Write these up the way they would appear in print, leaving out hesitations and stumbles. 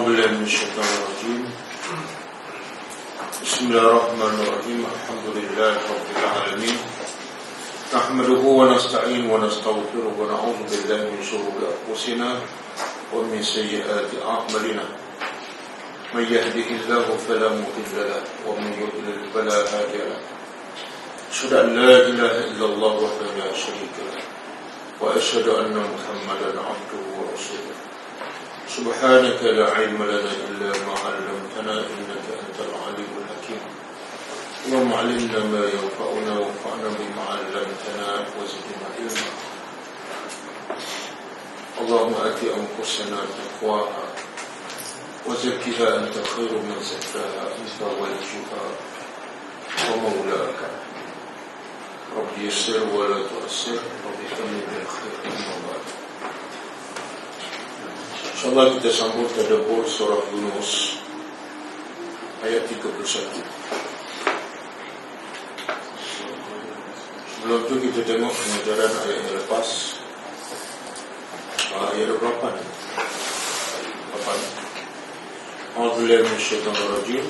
بالله من الشيطان الرجيم. بسم الله الرحمن الرحيم. الحمد لله رب العالمين، نحمده ونستعين ونستغفره ونعوذ بالله من شرور أنفسنا ومن سيئات أعمالنا. من يهده الله فلا مضل له ومن يضلل فلا هادي له. أشهد أن لا إله إلا الله وحده لا شريك له وأشهد أن محمدا عبده ورسوله. سبحانك لا علم لنا إلا ما علمتنا إنك أنت العليم الحكيم. اللهم علمنا ما ينفعنا وانفعنا بما علمتنا وزدنا علما. اللهم آت أنفسنا تقواها وزكها أنت خير من زكاها أنت وليها ومولاك. رب يسر ولا تؤسر رب كمل بالخير أما بعد. InsyaAllah kita sambung tadabbur surah Yunus ayat 31. Sebelum itu kita tengok pengajaran ayat yang lepas. Ayat berapa ni? Berapa ni? A'udzubillahi minasyaitonir rajim.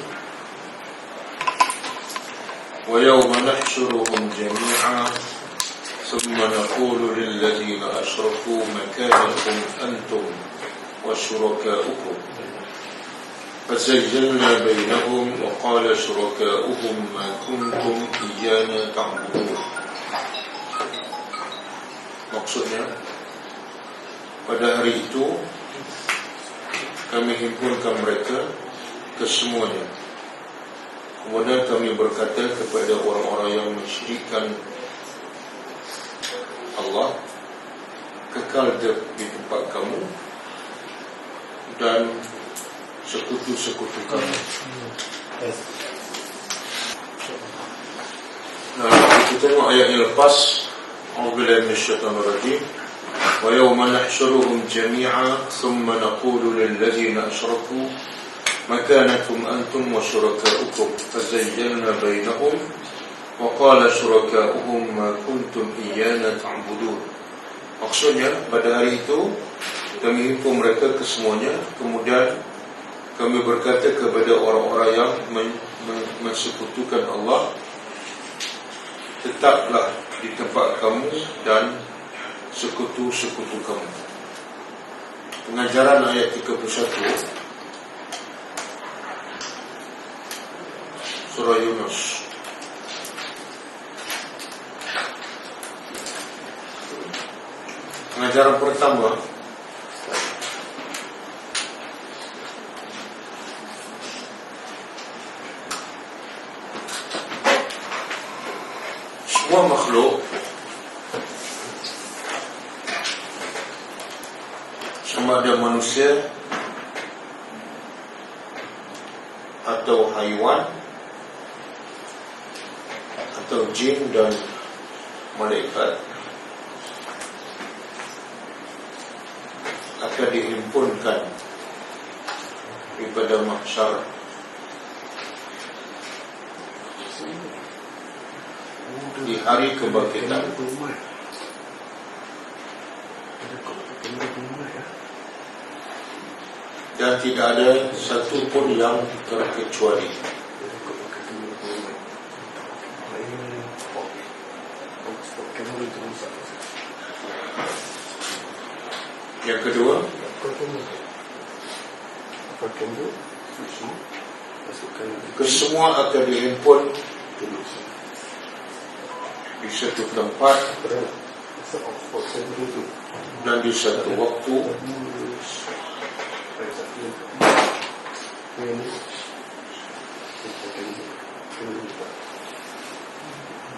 Wa yawma nahsyuruhum jami'an thumma naqulu lil ladzina asyraku makanakum antum وشركاؤكم فزيّلنا بينهم وقال شركاؤهم ما كنتم إيانا تعبدون. Maksudnya, pada hari itu kami himpunkan mereka kesemuanya. Kemudian kami berkata kepada orang-orang yang mensyirikkan Allah, kekal di tempat kamu dan sekutu-sekutu kami. Nah, kita tengok ayat yang lepas. A'udzubillahi minasyaitonir rajim. Wa yawma nahsyuruhum jami'an thumma naqulu lil ladzina asyraku makanakum antum wa syurakaukum fazayyalna bainahum wa qala syurakauhum ma kuntum iyyana ta'budun. Maksudnya, pada hari itu kami himpun mereka kesemuanya. Kemudian kami berkata kepada orang-orang yang mensekutukan Allah, tetaplah di tempat kamu dan sekutu-sekutu kamu. Pengajaran ayat 31 surah Yunus. Pengajaran pertama, semua makhluk sama ada manusia atau haiwan atau jin dan malaikat akan dihimpunkan pada mahsyar di hari kebangkitan. Dan tidak ada satu pun yang terkecuali. Yang kedua, kesemua akan dihimpun di satu tempat dan di satu waktu,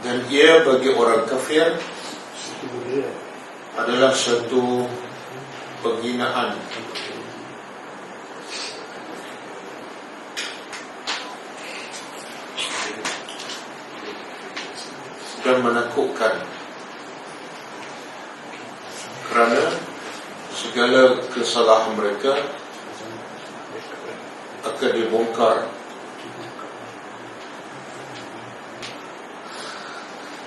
dan ia bagi orang kafir adalah satu penghinaan dan menakutkan, kerana segala kesalahan mereka akan dibongkar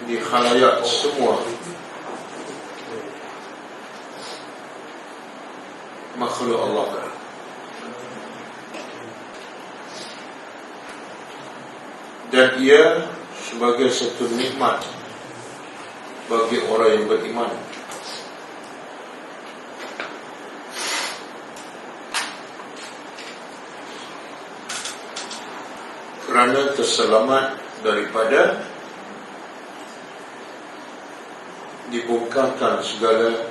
di khalayak semua makhluk Allah. dan ia sebagai satu nikmat bagi orang yang beriman. Kerana terselamat daripada dibongkarkan segala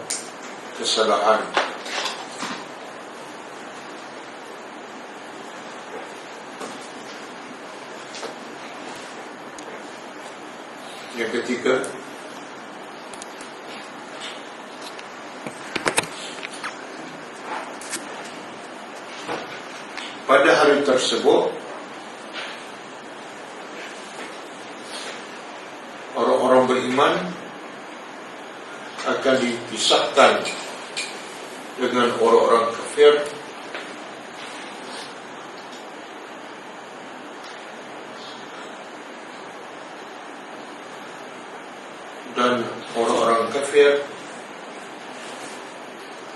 kesalahan. Yang ketiga, pada hari tersebut orang-orang beriman akan dipisahkan dengan orang-orang kafir, dan orang-orang kafir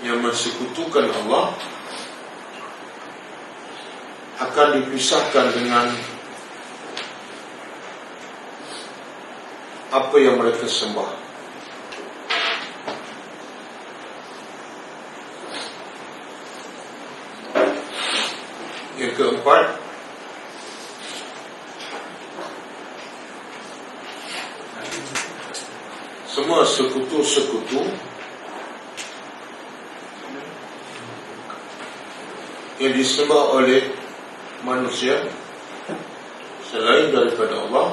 yang mensekutukan Allah akan dipisahkan dengan apa yang mereka sembah. Yang keempat, semua sekutu-sekutu yang disembah oleh manusia selain daripada Allah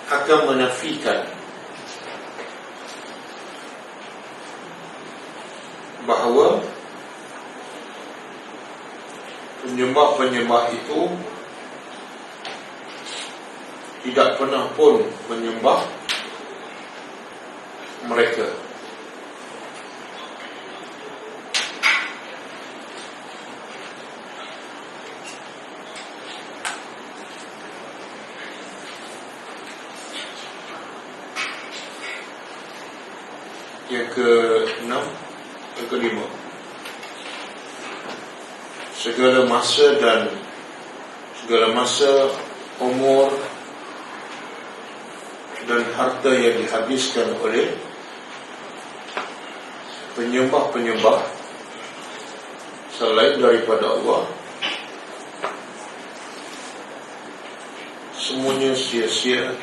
akan menafikan bahawa penyembah-penyembah itu tidak pernah pun menyembah mereka. Yang ke-6, yang ke-5, segala masa, umur dan harta yang dihabiskan oleh penyembah-penyembah selain daripada Allah, semuanya sia-sia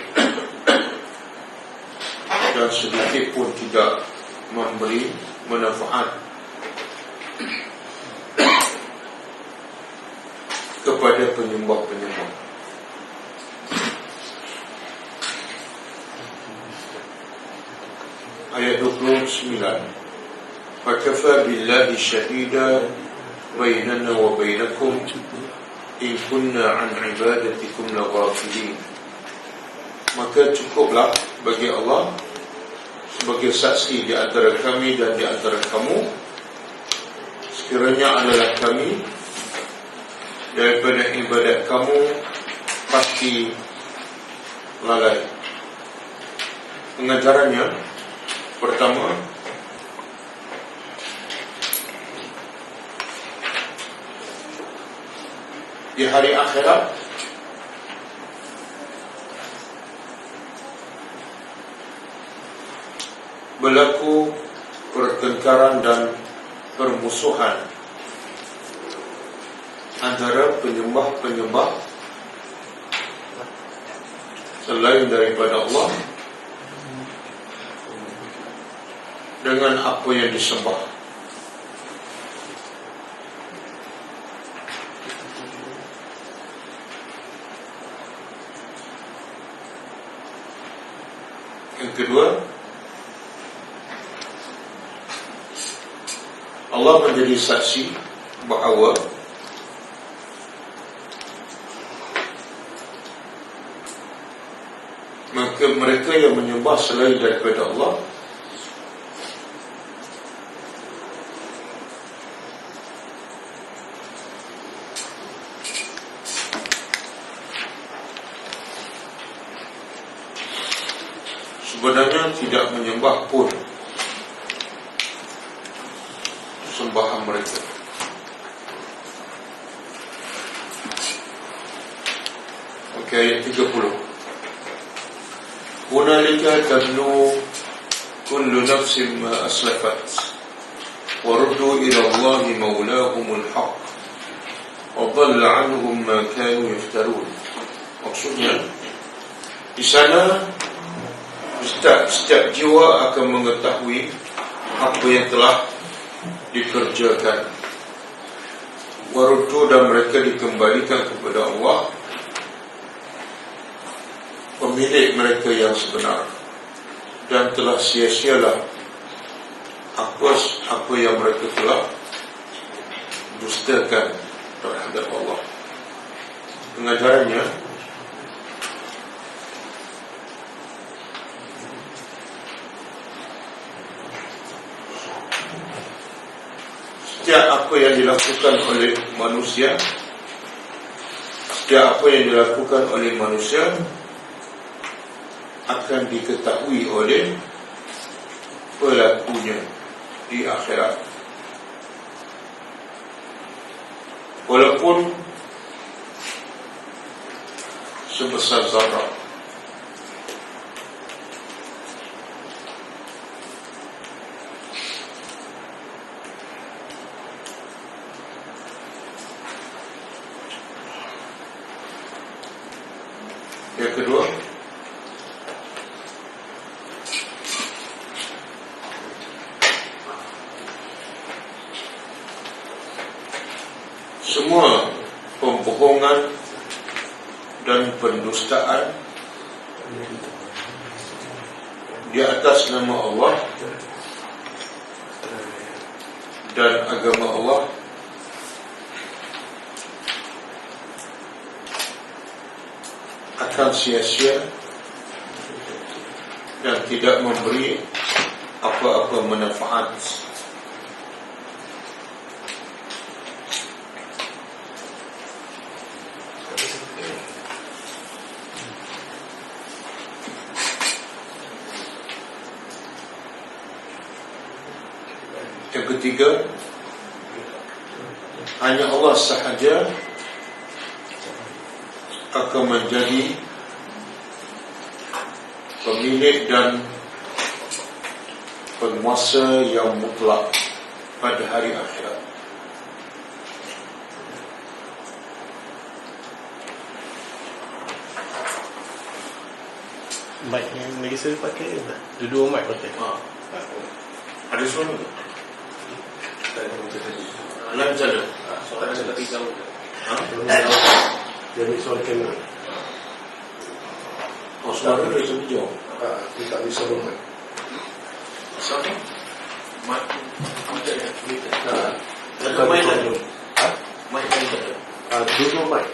dan sedikit pun tidak memberi manfaat kepada penyembah-penyembah. Ayat 29, "Fakafa billahi syahida bainana wa bainakum in kunna an ibadatikum laghafilin." Maka cukuplah bagi Allah sebagai saksi di antara kami dan di antara kamu, sekiranya adalah kami daripada ibadat kamu pasti lalai. Pengajarannya, pertama, di hari akhirat berlaku pertengkaran dan permusuhan antara penyembah-penyembah selain daripada Allah dengan apa yang disembah. Yang kedua, Allah menjadi saksi bahawa mereka yang menyembah selain daripada Allah sebenarnya tidak menyembah pun tambahan mereka. Okey, ayat 30. Hunalika tablu kullu nafsin ma aslafat wa ruddu ila Allahi maulahumul haq wa dhalla anhum ma kanu yaftarun. Maksudnya, di sana setiap jiwa akan mengetahui apa yang telah dikerjakan. Waruddu, dan mereka dikembalikan kepada Allah, pemilik mereka yang sebenar, dan telah sia-sialah apa yang mereka telah dustakan terhadap Allah. Pengajarannya, setiap apa yang dilakukan oleh manusia, akan diketahui oleh pelakunya di akhirat. Walaupun sebesar zarah. Yang kedua, semua pembohongan dan pendustaan di atas nama Allah dan agama Allah akan sia-sia dan tidak memberi apa-apa manfaat. Yang ketiga, hanya Allah sahaja akan menjadi pemilik dan penguasa yang mutlak pada hari akhirat. Mic yang Malaysia pakai tak? Dua mic pakai. Ada suara tak? Alam macam mana? Suara tak pisau. Jadi soal kamera. Oh, suara dia macam hijau. Dia tak bisa bermain. Siapa? Mat. Macam mana? Ada main tak? problem. Main tak? Dua mic.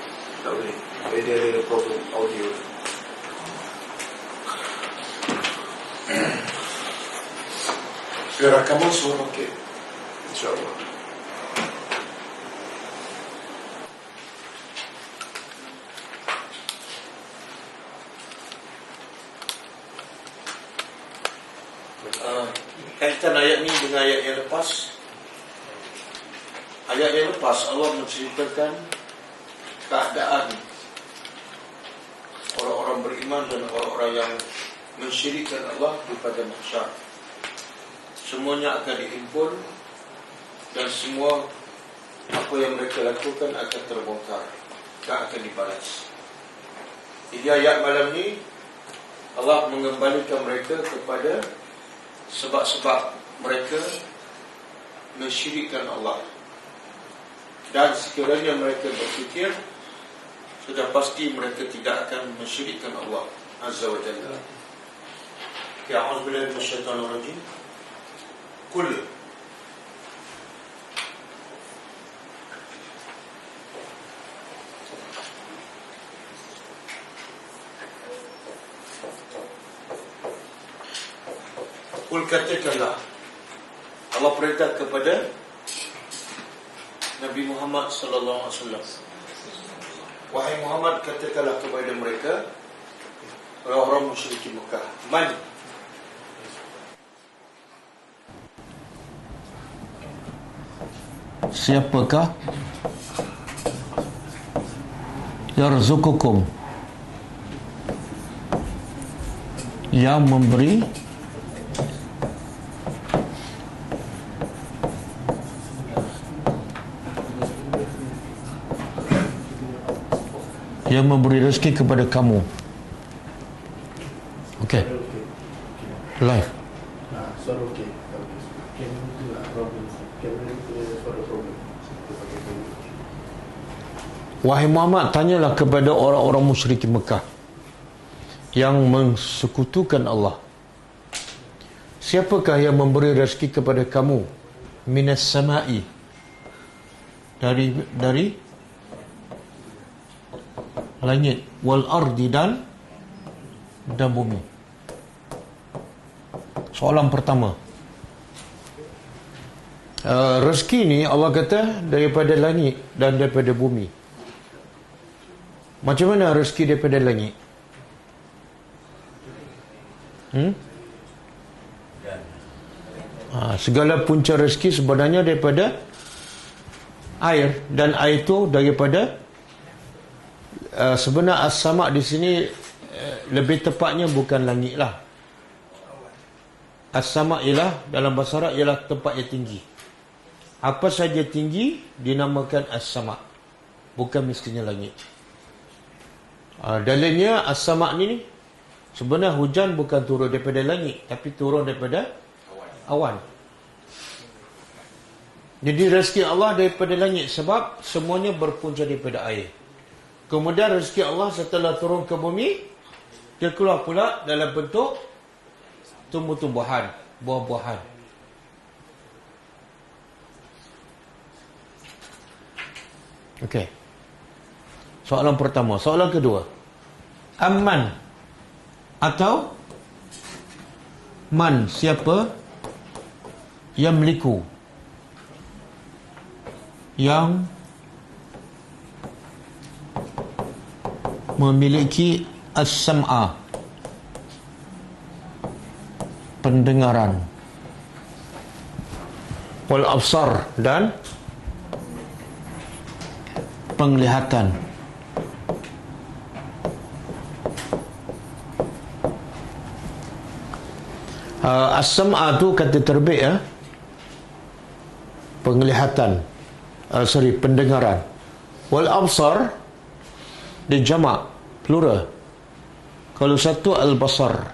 Tak boleh. Dia ada problem audio. Rakaman suara okey. InsyaAllah. Kaitan ayat ni dengan ayat yang lepas. Ayat yang lepas Allah menceritakan keadaan orang-orang beriman dan orang-orang yang mensyirikkan Allah di pada mahsyar. Semuanya akan dihimpun dan semua apa yang mereka lakukan akan terbongkar dan akan dibalas. Jadi ayat malam ni Allah mengembalikan mereka kepada sebab-sebab mereka mensyirikkan Allah. Dan sekiranya mereka berfikir, sudah pasti mereka tidak akan mensyirikkan Allah Azza wa Jalla. Ya, a'udzubillahi minasyaitonir rajim. Qul katakanlah, Allah perintah kepada Nabi Muhammad sallallahu alaihi wasallam, wahai Muhammad, katakanlah kepada mereka, orang-orang musyrik Mekah, man Siapakah yarzuqukum, yang memberi rezeki kepada kamu. Okey. Live. Suara okey. Kamera tu lah problem. Kamera tu suara problem. Wahai Muhammad, tanyalah kepada orang-orang musyrik Mekah yang mensekutukan Allah, siapakah yang memberi rezeki kepada kamu minas sama'i, dari langit, wal ardi, dan bumi. Soalan pertama, rezeki ni Allah kata daripada langit dan daripada bumi. Macam mana rezeki daripada langit? Segala punca rezeki sebenarnya daripada air, dan air itu daripada sebenar as-sama' di sini lebih tepatnya bukan langit lah. As-sama' ialah dalam bahasa Arab ialah tempat yang tinggi. Apa saja tinggi dinamakan as-sama', bukan mestinya langit. Dalilnya as-sama' ni sebenarnya hujan bukan turun daripada langit, tapi turun daripada awan. Jadi rezeki Allah daripada langit sebab semuanya berpunca daripada air. Kemudian rezeki Allah setelah turun ke bumi, dia keluar pula dalam bentuk tumbuh-tumbuhan, buah-buahan. Okey. Soalan pertama. Soalan kedua, amman atau man, siapa yang meliku, yang memiliki as-sam'a, pendengaran, wal absar, dan penglihatan. As-sam'a tu kata terbit ya. Penglihatan. Pendengaran. Wal absar dia jamak, plural. Kalau satu al-basar.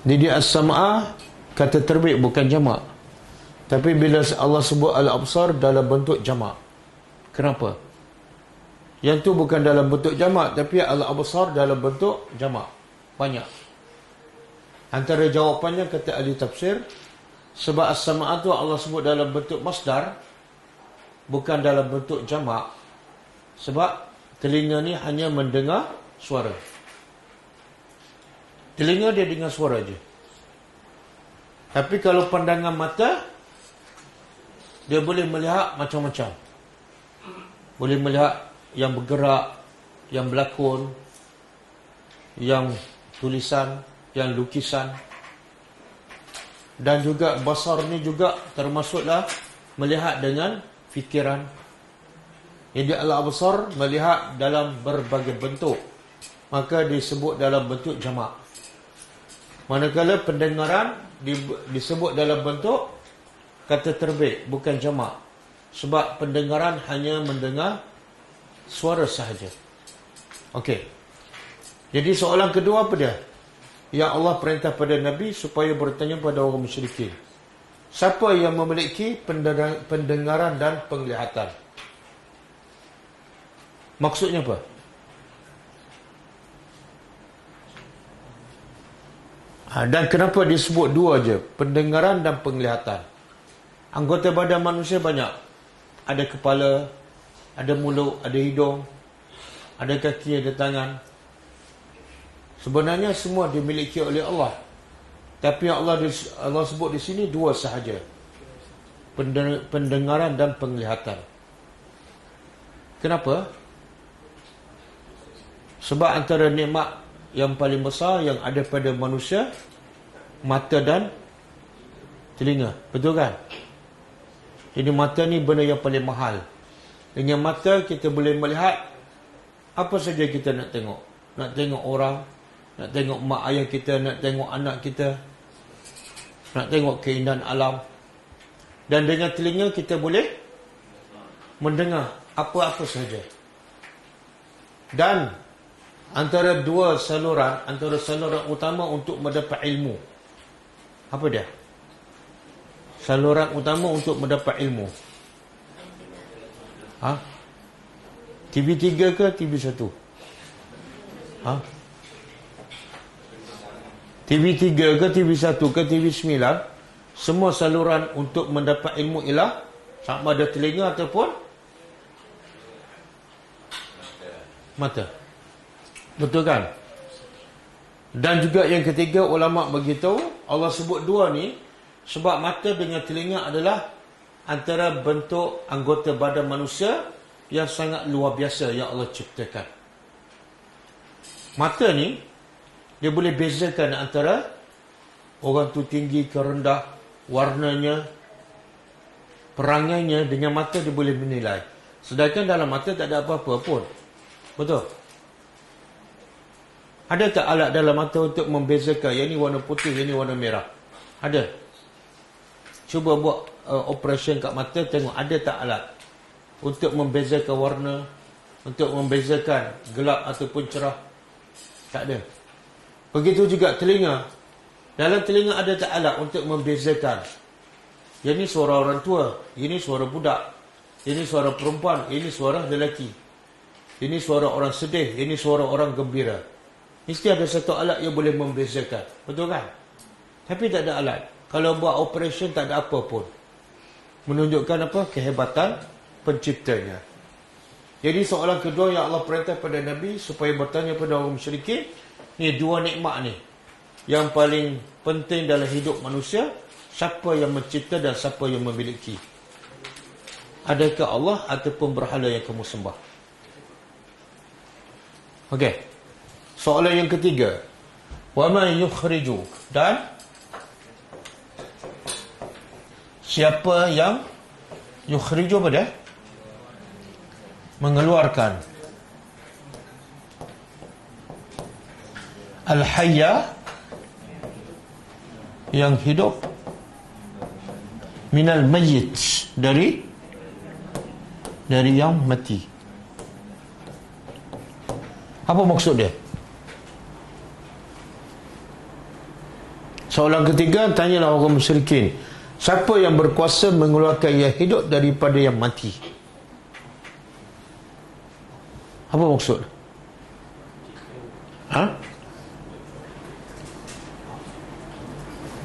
Jadi as-sam'a kata terbit bukan jamak. Tapi bila Allah sebut al-absar dalam bentuk jamak. Kenapa? Yang tu bukan dalam bentuk jamak, tapi al-absar dalam bentuk jamak. Banyak. Antara jawapannya kata ahli tafsir, sebab as-sam'a tu Allah sebut dalam bentuk masdar, bukan dalam bentuk jamak. Sebab telinga ni hanya mendengar suara. Telinga dia dengar suara je. Tapi kalau pandangan mata, dia boleh melihat macam-macam. Boleh melihat yang bergerak, yang berlakon, yang tulisan, yang lukisan. Dan juga basar ni juga termasuklah melihat dengan fikiran. Jadi al-absar melihat dalam berbagai bentuk, maka disebut dalam bentuk jamak. Manakala pendengaran disebut dalam bentuk kata terbit, bukan jamak. Sebab pendengaran hanya mendengar suara sahaja. Okey. Jadi soalan kedua apa dia? Yang Allah perintah pada Nabi supaya bertanya pada orang musyrikin. Siapa yang memiliki pendengaran dan penglihatan? Maksudnya apa? Dan kenapa disebut dua je? Pendengaran dan penglihatan. Anggota badan manusia banyak. Ada kepala, ada mulut, ada hidung, ada kaki, ada tangan. Sebenarnya semua dimiliki oleh Allah. Tapi Allah sebut di sini dua sahaja. Pendengaran dan penglihatan. Kenapa? Sebab antara nikmat yang paling besar yang ada pada manusia, mata dan telinga. Betul kan? Jadi mata ni benda yang paling mahal. Dengan mata kita boleh melihat apa saja kita nak tengok. Nak tengok orang, nak tengok mak ayah kita, nak tengok anak kita, nak tengok keindahan alam. Dan dengan telinga kita boleh mendengar apa-apa saja. Dan antara dua saluran, antara saluran utama untuk mendapat ilmu, apa dia? Saluran utama untuk mendapat ilmu. TV3 ke TV1? TV3 ke TV1 ke TV9, semua saluran untuk mendapat ilmu ialah sama ada telinga ataupun mata. Betul kan? Dan juga yang ketiga, ulama beritahu Allah sebut dua ni sebab mata dengan telinga adalah antara bentuk anggota badan manusia yang sangat luar biasa yang Allah ciptakan. Mata ni dia boleh bezakan antara orang tu tinggi ke rendah, warnanya, perangainya. Dengan mata dia boleh menilai. Sedangkan dalam mata tak ada apa-apa pun. Betul? Ada tak alat dalam mata untuk membezakan yang ni warna putih, yang ni warna merah? Ada. Cuba buat operation kat mata, tengok ada tak alat untuk membezakan warna, untuk membezakan gelap ataupun cerah? Tak ada. Begitu juga telinga. Dalam telinga ada tak alat untuk membezakan yang ni suara orang tua, ini suara budak, ini suara perempuan, ini suara lelaki, ini suara orang sedih, ini suara orang gembira. Mesti ada satu alat yang boleh membezakan. Betul kan? Tapi tak ada alat. Kalau buat operation tak ada apa pun. Menunjukkan apa? Kehebatan penciptanya. Jadi soalan kedua yang Allah perintah pada Nabi supaya bertanya pada orang musyrikin, ni dua nikmat ni yang paling penting dalam hidup manusia, siapa yang mencipta dan siapa yang memiliki? Adakah Allah ataupun berhala yang kamu sembah? Okey. Soalan yang ketiga, wa ma yukhriju, dan siapa yang yukhriju apa dia? Mengeluarkan al-hayya yang hidup minal mayyit dari yang mati. Apa maksud dia? Soalan ketiga, tanyalah orang musyrikin, siapa yang berkuasa mengeluarkan yang hidup daripada yang mati? Apa maksud?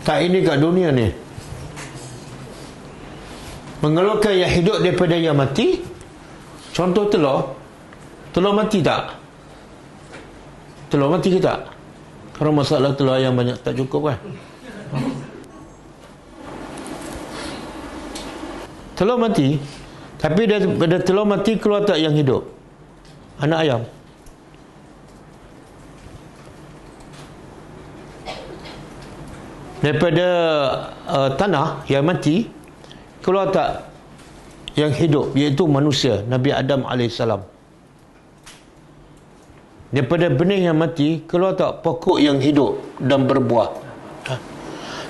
Tak, ini kat dunia ni. Mengeluarkan yang hidup daripada yang mati. Contoh telur. Telur mati tak? Telur mati ke tak? Kalau masalah telur ayam banyak tak cukup kan? Telur mati. Tapi daripada telur mati keluar tak yang hidup? Anak ayam. Daripada tanah yang mati keluar tak yang hidup, iaitu manusia, Nabi Adam AS. Daripada benih yang mati keluar tak pokok yang hidup dan berbuah?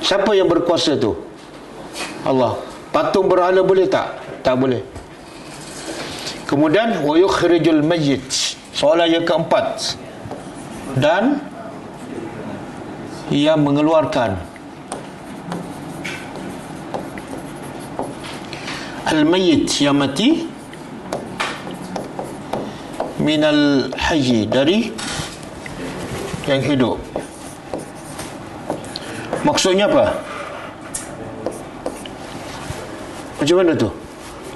Siapa yang berkuasa tu? Allah. Patung berhala boleh tak? Tak boleh. Kemudian wa yukhrijul mayyit. Soalan yang keempat, dan ia mengeluarkan al-mayyit yang mati minal hayy dari yang hidup. Maksudnya apa? Macam mana tu?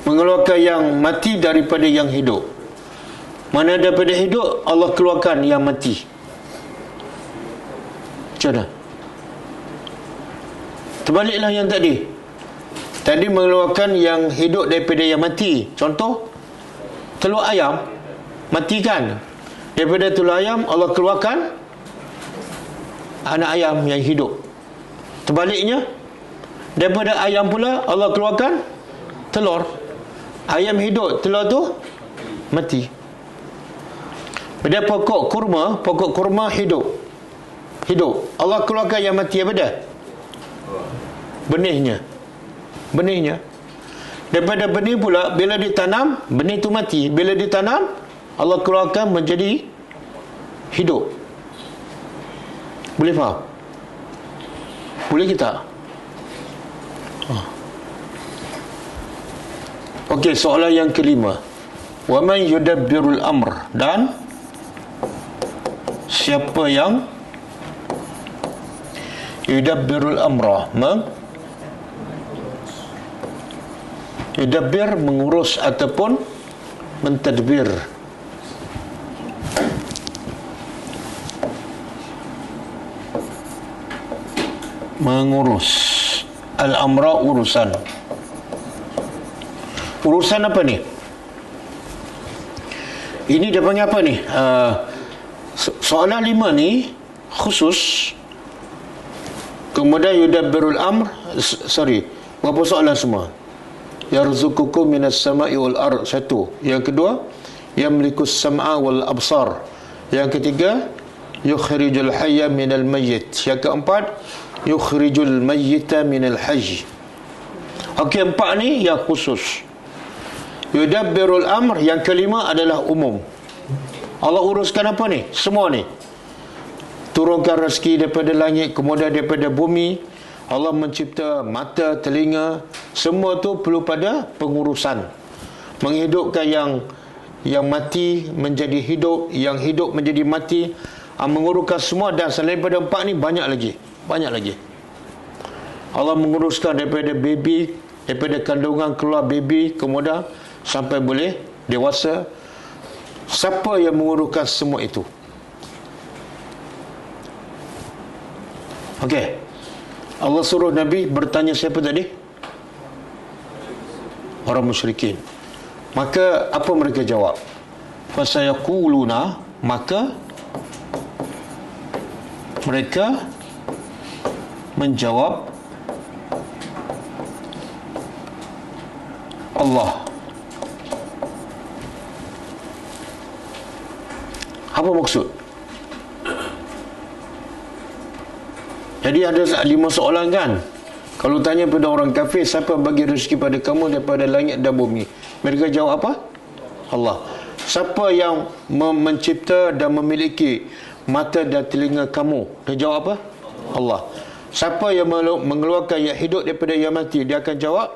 Mengeluarkan yang mati daripada yang hidup. Mana daripada hidup Allah keluarkan yang mati. Macam mana? Terbaliklah yang tadi. Tadi mengeluarkan yang hidup daripada yang mati. Contoh, telur ayam mati kan? Daripada telur ayam Allah keluarkan anak ayam yang hidup. Terbaliknya, daripada ayam pula Allah keluarkan telur. Ayam hidup, telur tu mati. Pada pokok kurma hidup. Allah keluarkan yang mati apa dah? Benihnya. Daripada benih pula, bila ditanam, benih tu mati. Bila ditanam, Allah keluarkan menjadi hidup. Boleh faham? Boleh kita? Okey, soalan yang kelima. Wa man yudabbirul amr, dan siapa yang yudabbirul amra, yudabbir mengurus ataupun mentadbir. Mengurus al-amra, urusan apa ni? Ini dia panggil apa ni? Soalan 5 ni khusus. Kemudian yudabbirul amr, berapa soalan semua? Yarzuqukum minas sama'i wal ard, satu. Yang kedua, yamlikus sam'a wal absar. Yang ketiga, yukhrijul hayya minal mayyit. Yang keempat, yukhrijul mayyita minal hayy. Okey, 4 ni yang khusus. Yudabbirul amr, yang kelima adalah umum. Allah uruskan apa ni? Semua ni. Turunkan rezeki daripada langit, kemudian daripada bumi. Allah mencipta mata, telinga, semua tu perlu pada pengurusan. Menghidupkan yang mati menjadi hidup, yang hidup menjadi mati, menguruskan semua. Dan selain daripada 4 ni banyak lagi. Allah menguruskan daripada baby, daripada kandungan keluar baby, kemudian sampai boleh dewasa. Siapa yang menguruskan semua itu? Okey. Allah suruh Nabi bertanya siapa tadi? Orang musyrikin. Maka apa mereka jawab? Fasayaquluna, maka mereka menjawab Allah. Apa maksud? Jadi ada 5 soalan kan? Kalau tanya pada orang kafir, siapa bagi rezeki pada kamu daripada langit dan bumi? Mereka jawab apa? Allah. Siapa yang mencipta dan memiliki mata dan telinga kamu? Dia jawab apa? Allah. Siapa yang mengeluarkan yang hidup daripada yang mati? Dia akan jawab.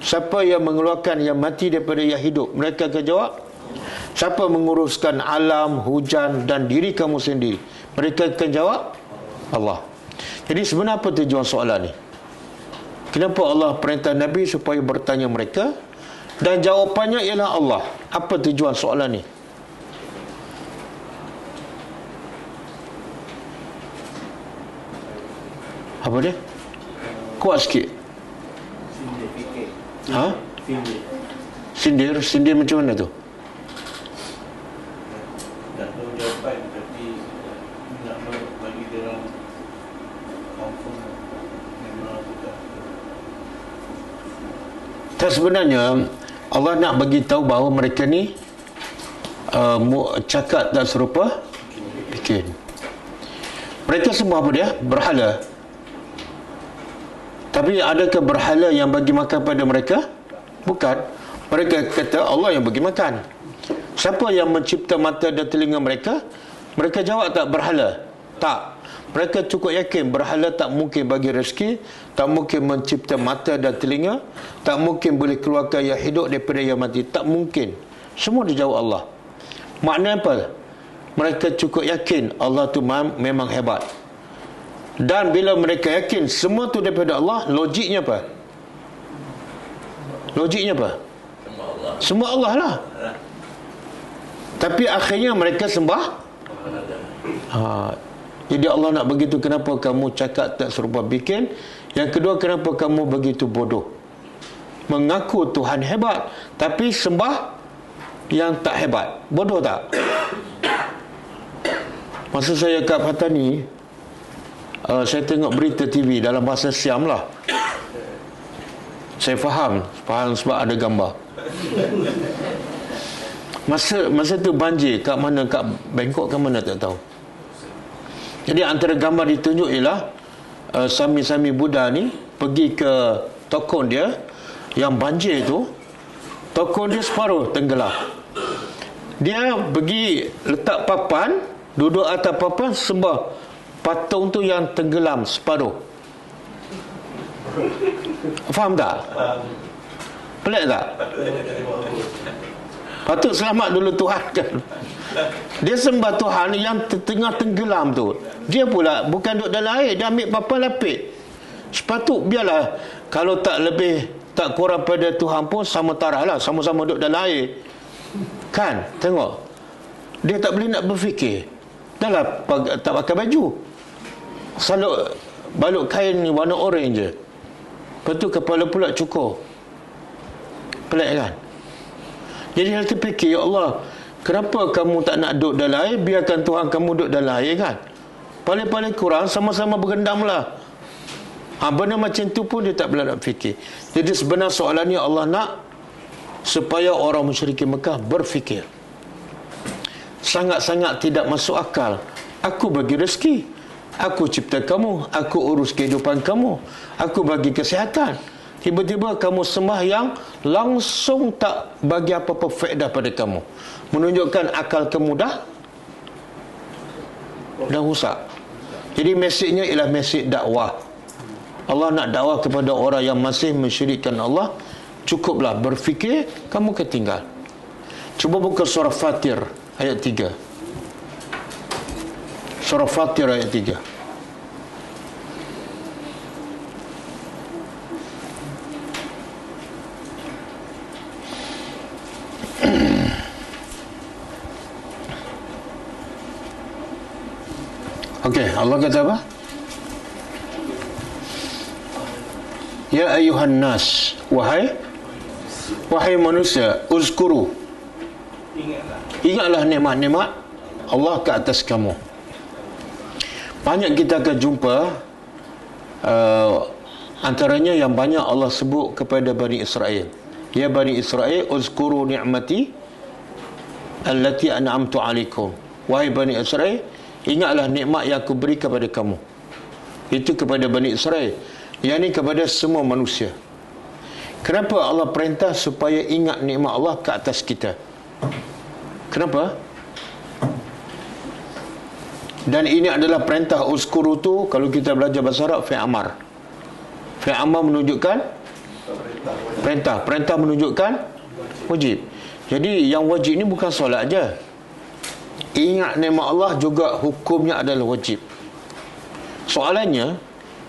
Siapa yang mengeluarkan yang mati daripada yang hidup? Mereka akan jawab. Siapa menguruskan alam, hujan dan diri kamu sendiri? Mereka akan jawab. Allah. Jadi sebenarnya apa tujuan soalan ni? Kenapa Allah perintah Nabi supaya bertanya mereka? Dan jawapannya ialah Allah. Apa tujuan soalan ni? Apa dia? Kuat sikit. Ha? Sindir macam mana tu? Tak tahu jawapan, tapi nak bagi dia orang confirm memang kita. Tak, sebenarnya Allah nak bagi tahu bahawa mereka ni cakap tak serupa bikin. Mereka semua apa dia? Berhala. Tapi adakah berhala yang bagi makan pada mereka? Bukan. Mereka kata Allah yang bagi makan. Siapa yang mencipta mata dan telinga mereka? Mereka jawab tak berhala? Tak. Mereka cukup yakin berhala tak mungkin bagi rezeki, tak mungkin mencipta mata dan telinga, tak mungkin boleh keluarkan yang hidup daripada yang mati. Tak mungkin. Semua dijawab Allah. Maknanya apa? Mereka cukup yakin Allah tu memang hebat. Dan bila mereka yakin semua tu daripada Allah, logiknya apa? Semua Allah lah. Tapi akhirnya mereka sembah. Jadi Allah nak begitu. Kenapa kamu cakap tak serupa bikin? Yang kedua, kenapa kamu begitu bodoh? Mengaku Tuhan hebat, tapi sembah yang tak hebat. Bodoh tak? Masa saya kat Patani, saya tengok berita TV dalam bahasa Siam lah. Saya faham sebab ada gambar. Masa tu banjir kat mana, kat Bangkok ke mana tak tahu. Jadi antara gambar ditunjuk ialah Sami-Sami Buddha ni pergi ke tokon dia yang banjir tu, tokon dia separuh tenggelam. Dia pergi letak papan, duduk atas papan, sembah patung tu yang tenggelam separuh. Faham tak? Pelik tak? Patut selamat dulu Tuhan kan. Dia sembah Tuhan yang tengah tenggelam tu. Dia pula bukan duduk dalam air, dia ambil papan lapik. Sepatut biarlah, kalau tak lebih tak kurang pada Tuhan pun sama taraf lah, sama-sama duduk dalam air. Kan? Tengok. Dia tak boleh nak berfikir. Dah lah tak pakai baju. Balut kain ni warna orange je. Lepas tu kepala pula cukur. Pelik kan? Jadi dia terfikir, ya Allah, kenapa kamu tak nak duduk dalam air? Biarkan Tuhan kamu duduk dalam air kan? Paling-paling kurang sama-sama bergendam lah. Benda macam tu pun dia tak boleh nak fikir. Jadi sebenarnya soalan ni Allah nak supaya orang musyrikin Mekah berfikir. Sangat-sangat tidak masuk akal. Aku bagi rezeki, aku cipta kamu, aku urus kehidupan kamu, aku bagi kesihatan. Tiba-tiba kamu sembah yang langsung tak bagi apa-apa faedah pada kamu. Menunjukkan akal kamu dah rusak. Jadi mesejnya ialah mesej dakwah. Allah nak dakwah kepada orang yang masih mensyirikkan Allah. Cukuplah berfikir, kamu ketinggal. Cuba buka surah Fatir ayat 3. Surah Fatir ayat 3. Okey, Allah kata apa? Ya ayuhan nas, wahai manusia, uzkuru, ingatlah nikmat-nikmat Allah ke atas kamu. Banyak kita akan jumpa antaranya yang banyak Allah sebut kepada Bani Israel. Ya Bani Israel, uzkuru ni'mati allati an'amtu alaikum. Wahai Bani Israel, ingatlah nikmat yang aku beri kepada kamu. Itu kepada Bani Israel. Yang ini kepada semua manusia. Kenapa Allah perintah supaya ingat nikmat Allah ke atas kita? Kenapa? Dan ini adalah perintah uzkuru tu, kalau kita belajar bahasa Arab, fi'il amar. Fi'il amar menunjukkan perintah. Perintah menunjukkan wajib. Jadi yang wajib ni bukan solat aja. Ingat nikmat Allah juga hukumnya adalah wajib. Soalannya,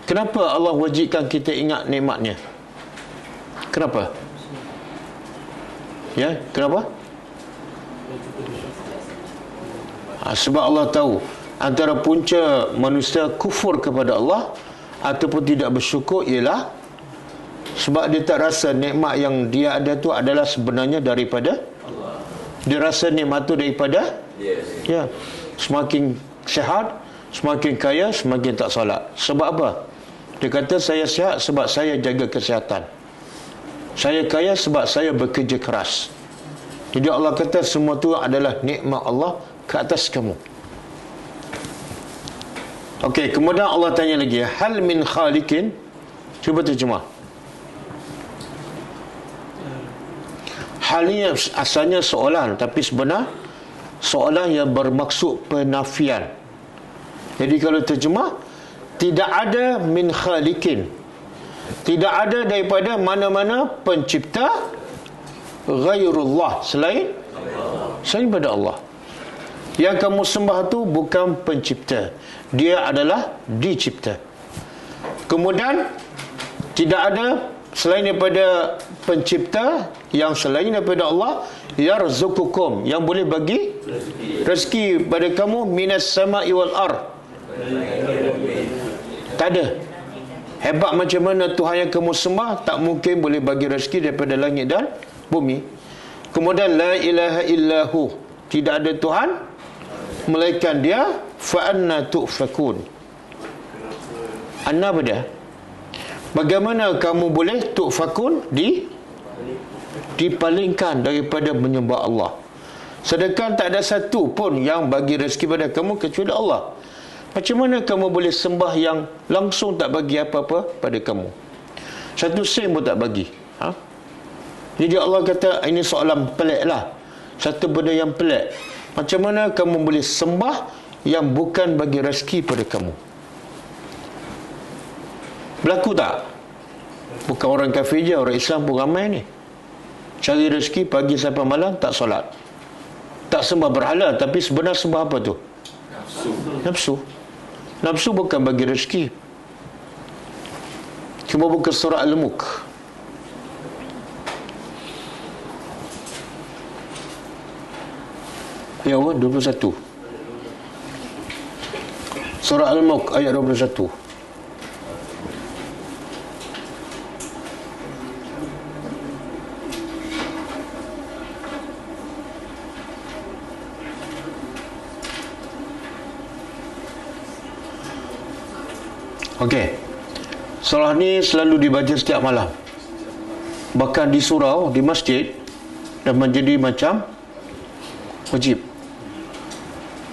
kenapa Allah wajibkan kita ingat nikmatnya? Kenapa? Ya, kenapa? Sebab Allah tahu antara punca manusia kufur kepada Allah ataupun tidak bersyukur ialah sebab dia tak rasa nikmat yang dia ada tu adalah sebenarnya daripada Allah. Dia rasa nikmat tu daripada ya. Semakin sihat, semakin kaya, semakin tak solat. Sebab apa? Dia kata saya sihat sebab saya jaga kesihatan. Saya kaya sebab saya bekerja keras. Jadi Allah kata semua tu adalah nikmat Allah ke atas kamu. Okey, kemudian Allah tanya lagi, hal min khaliqin? Cuba terjemah. Hal ini asalnya soalan, tapi sebenar soalan yang bermaksud penafian. Jadi kalau terjemah, tidak ada min khaliqin, tidak ada daripada mana-mana pencipta ghairullah, selain pada Allah. Yang kamu sembah tu bukan pencipta, dia adalah dicipta. Kemudian tidak ada selain daripada pencipta yang selain daripada Allah, yarzuqukum, yang boleh bagi rezeki pada kamu, minas sama'i wal ard. Tak ada. Hebat macam mana Tuhan yang kamu sembah, tak mungkin boleh bagi rezeki daripada langit dan bumi. Kemudian la ilaha illahu, tidak ada Tuhan melainkan dia. Fa anna tu'fakun, anna apa dia? Bagaimana kamu boleh tu'fakun dipalingkan daripada menyembah Allah? Sedangkan tak ada satu pun yang bagi rezeki pada kamu kecuali Allah. Macam mana kamu boleh sembah yang langsung tak bagi apa-apa pada kamu? Satu sen pun tak bagi. Jadi Allah kata ini soalan pelik lah. Satu benda yang pelik. Macam mana kamu boleh sembah yang bukan bagi rezeki pada kamu? Berlaku tak? Bukan orang kafir je, orang Islam pun ramai ni. Cari rezeki pagi sampai malam tak solat, tak sembah berhala, tapi sebenarnya sembah apa tu? Nafsu bukan bagi rezeki. Cuba buka surah Al-Mulk. Ya Allah, 21. Surah Al-Mulk ayat 21. Okey. Surah ni selalu dibaca setiap malam. Bahkan di surau, di masjid, dan menjadi macam wajib.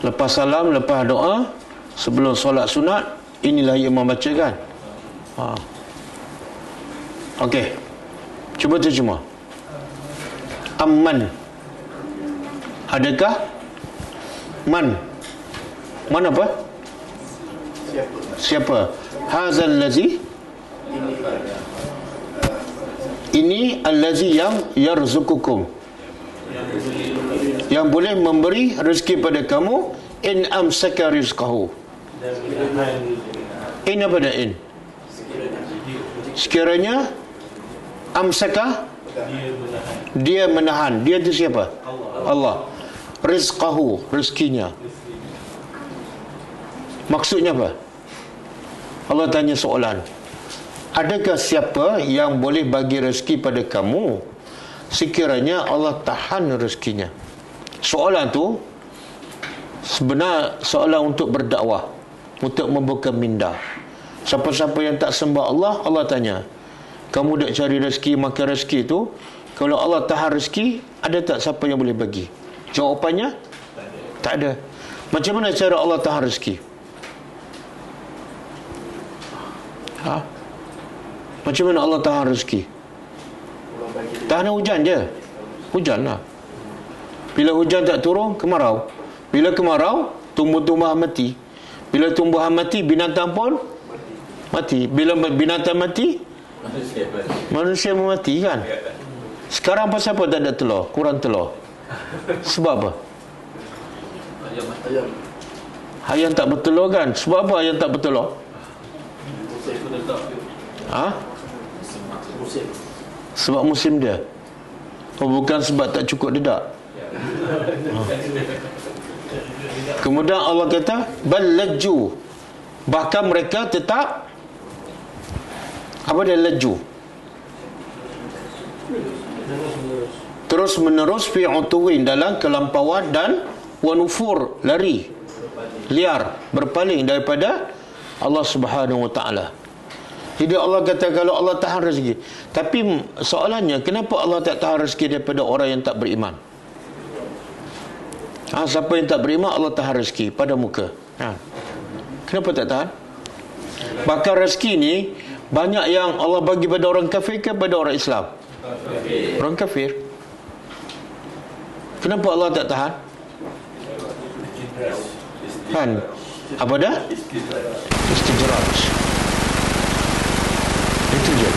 Lepas salam, lepas doa, sebelum solat sunat, inilah yang membacakan. Okey. Cuba terjemah. Amman. Adakah? Man apa? Siapa? Hazal lazi. Ini allazi yang yarzukukum, yang boleh memberi rezeki pada kamu. In amsaka rizqahu. In apa dah in? Sekiranya amsaka, dia menahan. Dia itu siapa? Allah. Rizqahu, rezekinya. Maksudnya apa? Allah tanya soalan, adakah siapa yang boleh bagi rezeki pada kamu sekiranya Allah tahan rezekinya? Soalan tu sebenarnya soalan untuk berdakwah, untuk membuka minda. Siapa-siapa yang tak sembah Allah, Allah tanya, kamu dak cari rezeki, makan rezeki tu, kalau Allah tahan rezeki, ada tak siapa yang boleh bagi? Jawapannya tak ada. Macam mana cara Allah tahan rezeki? Macam mana Allah tahan rezeki? Tahan hujan je. Hujan lah. Bila hujan tak turun, kemarau. Bila kemarau, tumbuh-tumbuhan mati. Bila tumbuhan mati, binatang pun mati. Bila binatang mati, manusia mati kan. Sekarang pasal apa tak ada telur? Kurang telur. Sebab apa? Ayam tak bertelur kan? Sebab apa ayam tak bertelur? Sebab musim dia. Bukan sebab tak cukup dedak. Kemudian Allah kata bal lajju, bahkan mereka tetap apa dia laju, terus menerus fi utuwin, dalam kelampauan dan wanufur, lari liar, berpaling daripada Allah Subhanahu wa taala. Jadi Allah kata kalau Allah tahan rezeki. Tapi soalannya, kenapa Allah tak tahan rezeki daripada orang yang tak beriman? Siapa yang tak beriman Allah tahan rezeki pada muka. Kenapa tak tahan? Bahkan rezeki ni banyak yang Allah bagi pada orang kafir ke pada orang Islam? Orang kafir. Kenapa Allah tak tahan? Kan? Apa dah? Istidraj. Itu je.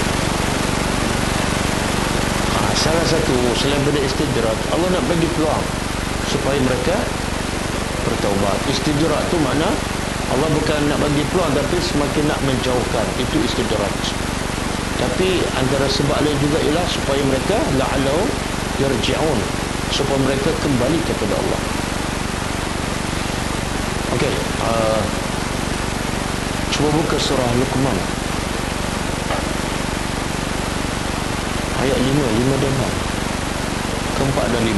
Salah satu selain benda istidraj, Allah nak bagi peluang supaya mereka bertaubat. Istidraj tu makna Allah bukan nak bagi peluang, tapi semakin nak menjauhkan. Itu istidraj. Tapi antara sebab lain juga ialah supaya mereka la'alahum yarji'un, supaya mereka kembali kepada Allah. Okey, cuba buka surah Luqman ayat 5 dan 6, keempat dan 5.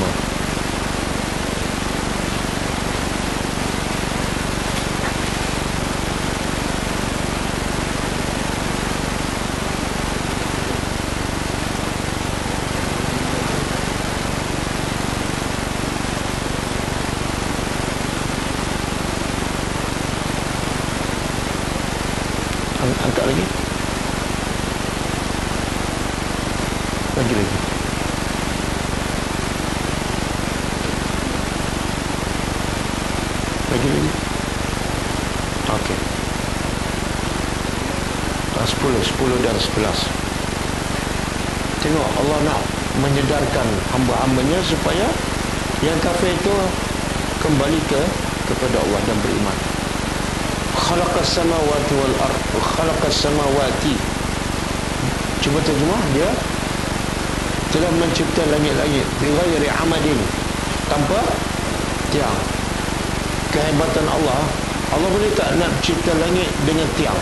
Lagi. Okey. 10 dan 11. Tengok Allah nak menyedarkan hamba-hambanya supaya yang kafir itu kembali kepada Allah dan beriman. Khalaqas samawati wal ard, khalaqas samawati. Cuba terjemah dia telah mencipta langit-langit bighairi amadin, tanpa tiang. Kehebatan Allah, Allah boleh tak nak cipta langit dengan tiang?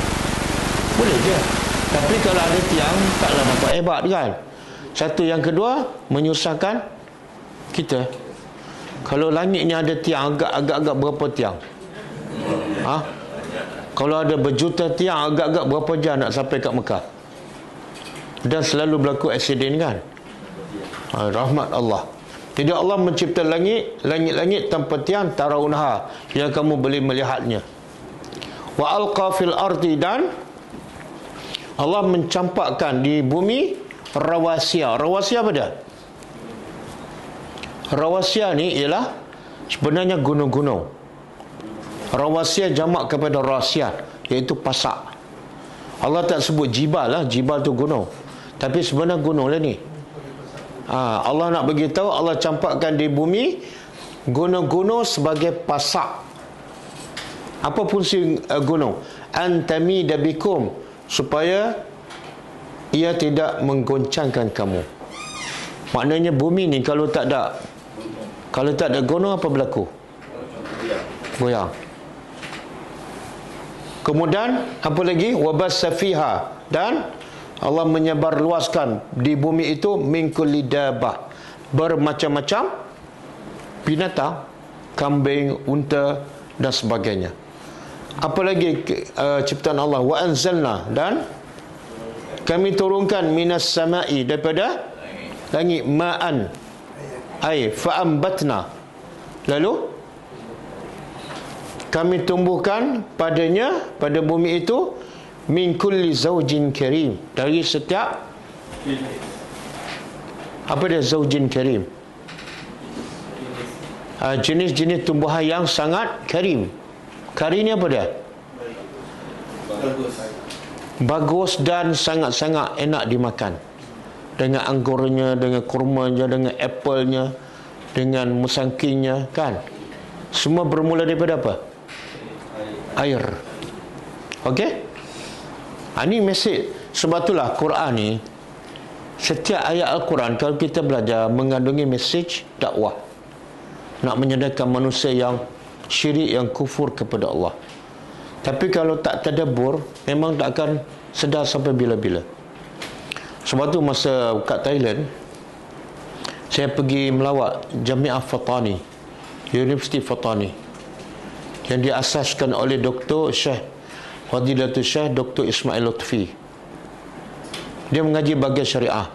Boleh je. Tapi kalau ada tiang, taklah nampak hebat kan? Satu. Yang kedua, menyusahkan kita. Kalau langit ni ada tiang, agak-agak berapa tiang? Kalau ada berjuta tiang, agak-agak berapa jam nak sampai kat Mekah? Dan selalu berlaku aksiden kan? Rahmat Allah. Jadi Allah mencipta langit-langit tanpa tiang, tarawunha, yang kamu boleh melihatnya. Wa alqa fil ardi, dan Allah mencampakkan di bumi rawasiya. Rawasiya apa dia? Rawasiya ni ialah sebenarnya gunung-gunung. Rawasiya jamak kepada rasiyat, iaitu pasak. Allah tak sebut jibal lah, jibal tu gunung. Tapi sebenarnya gunung lah ni. Allah nak beritahu, Allah campakkan di bumi gunung-gunung sebagai pasak. Apa fungsi gunung? Antamida bikum, supaya ia tidak menggoncangkan kamu. Maknanya bumi ni kalau tak ada gunung, apa berlaku? Goyang. Kemudian apa lagi? Wabassa fiha, dan Allah menyebar luaskan di bumi itu min kulli dabah, bermacam-macam binatang, kambing, unta dan sebagainya. Apa lagi ciptaan Allah? Wa anzalna, dan kami turunkan minas samai, daripada langit, ma'an, air, fa'ambatna, lalu kami tumbuhkan padanya, pada bumi itu, min kulli zaujin karim, dari setiap apa dia zaujin karim? Jenis-jenis tumbuhan yang sangat karim. Karim ni apa dia? Bagus dan sangat-sangat enak dimakan. Dengan anggurnya, dengan kurmanya, dengan apple-nya, dengan musangkingnya, kan? Semua bermula daripada apa? Air. Okey? Ini mesej. Sebab itulah Quran ni, setiap ayat Al-Quran kalau kita belajar mengandungi mesej dakwah, nak menyadarkan manusia yang syirik, yang kufur kepada Allah. Tapi kalau tak tadabbur, memang tak akan sedar sampai bila-bila. Sebab tu masa kat Thailand, saya pergi melawat Jami'ah Fatani, Universiti Fatani, yang diasaskan oleh Dr. Syekh Fadilatul Syekh Dr. Ismail Lutfi. Dia mengaji bahagian syariah.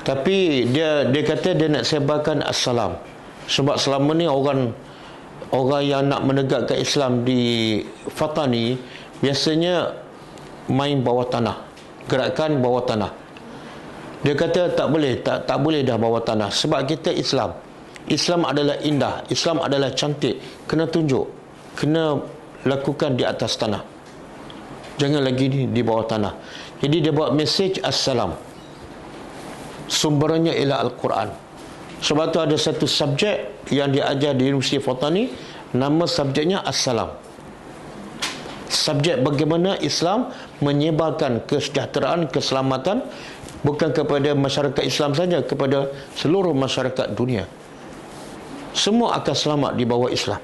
Tapi dia kata dia nak sebarkan Assalam. Sebab selama ni orang yang nak menegakkan Islam di Fatani biasanya main bawah tanah, gerakan bawah tanah. Dia kata tak boleh dah bawah tanah, sebab kita Islam adalah indah, Islam adalah cantik, kena tunjuk, kena lakukan di atas tanah, jangan lagi di bawah tanah. Jadi dia buat mesej Assalam, sumbernya ialah Al-Quran. Sebab tu ada satu subjek yang diajar di Universiti Fatani, nama subjeknya Assalam. Subjek bagaimana Islam menyebarkan kesejahteraan, keselamatan, bukan kepada masyarakat Islam saja, kepada seluruh masyarakat dunia. Semua akan selamat di bawah Islam.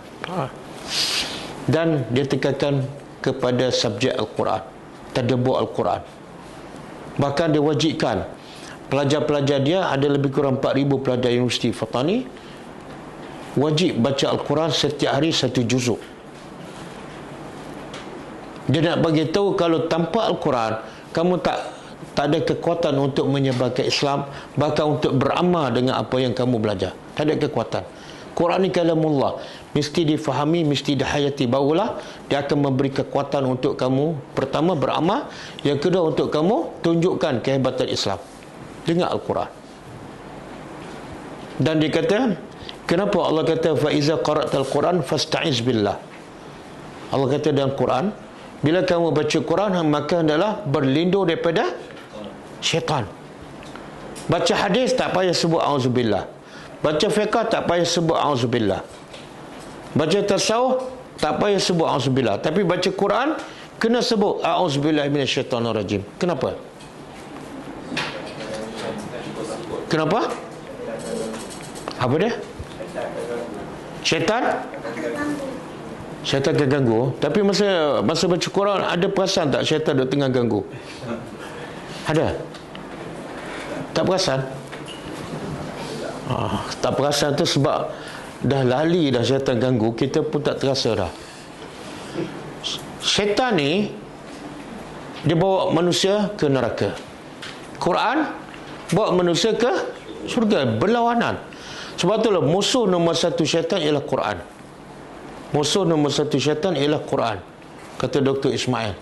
Dan dia tekankan kepada subjek Al-Quran, tadabbur Al-Quran. Bahkan dia wajibkan pelajar-pelajar dia, ada lebih kurang 4,000 pelajar Universiti Fatani, wajib baca Al-Quran setiap hari 1 juzuk. Dia nak bagi tahu kalau tanpa Al-Quran kamu tak ada kekuatan untuk menyebarkan Islam, bahkan untuk beramal dengan apa yang kamu belajar. Tak ada kekuatan. Quran ni kalamullah, mesti difahami, mesti dihayati, barulah dia akan memberi kekuatan untuk kamu, pertama beramal, yang kedua untuk kamu tunjukkan kehebatan Islam. Dengar Al-Quran. Dan dia kata, kenapa Allah kata fa iza qara'tal Quran fasta'iz billah? Allah kata dalam Quran, bila kamu baca Quran maka hendaklah berlindung daripada syaitan. Baca hadis tak payah sebut auzubillah. Baca fiqh tak payah sebut auzubillah. Baca tasawuf tak payah sebut auzubillah. Tapi baca Quran kena sebut auzubillahi minasyaitonirrajim. Kenapa? Kenapa? Apa dia? Syaitan? Syaitan akan ganggu. Tapi masa baca Quran ada perasan tak syaitan duk tengah ganggu? Ada? Tak perasan? Tak perasan tu sebab dah lali dah syaitan ganggu, kita pun tak terasa dah. Syaitan ni dia bawa manusia ke neraka. Quran bawa manusia ke syurga, berlawanan. Sebab itulah musuh nombor satu syaitan ialah Quran. Musuh nombor satu syaitan ialah Quran, kata Dr. Ismail.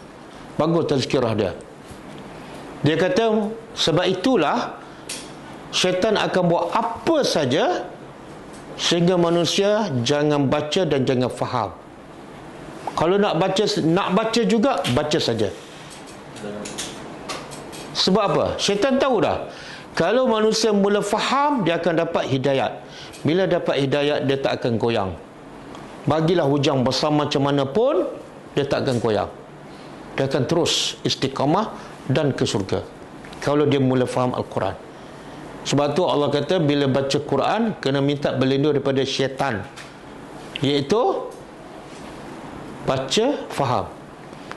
Bagus tazkirah dia. Dia kata sebab itulah syaitan akan buat apa saja sehingga manusia jangan baca dan jangan faham. Kalau nak baca juga, baca saja. Sebab apa? Syaitan tahu dah, kalau manusia mula faham, dia akan dapat hidayat. Bila dapat hidayat, dia tak akan goyang. Bagilah hujang besar macam mana pun, dia tak akan goyang. Dia akan terus istiqamah dan ke surga kalau dia mula faham Al-Quran. Sebab tu Allah kata bila baca Quran kena minta berlindung daripada syaitan, iaitu baca faham.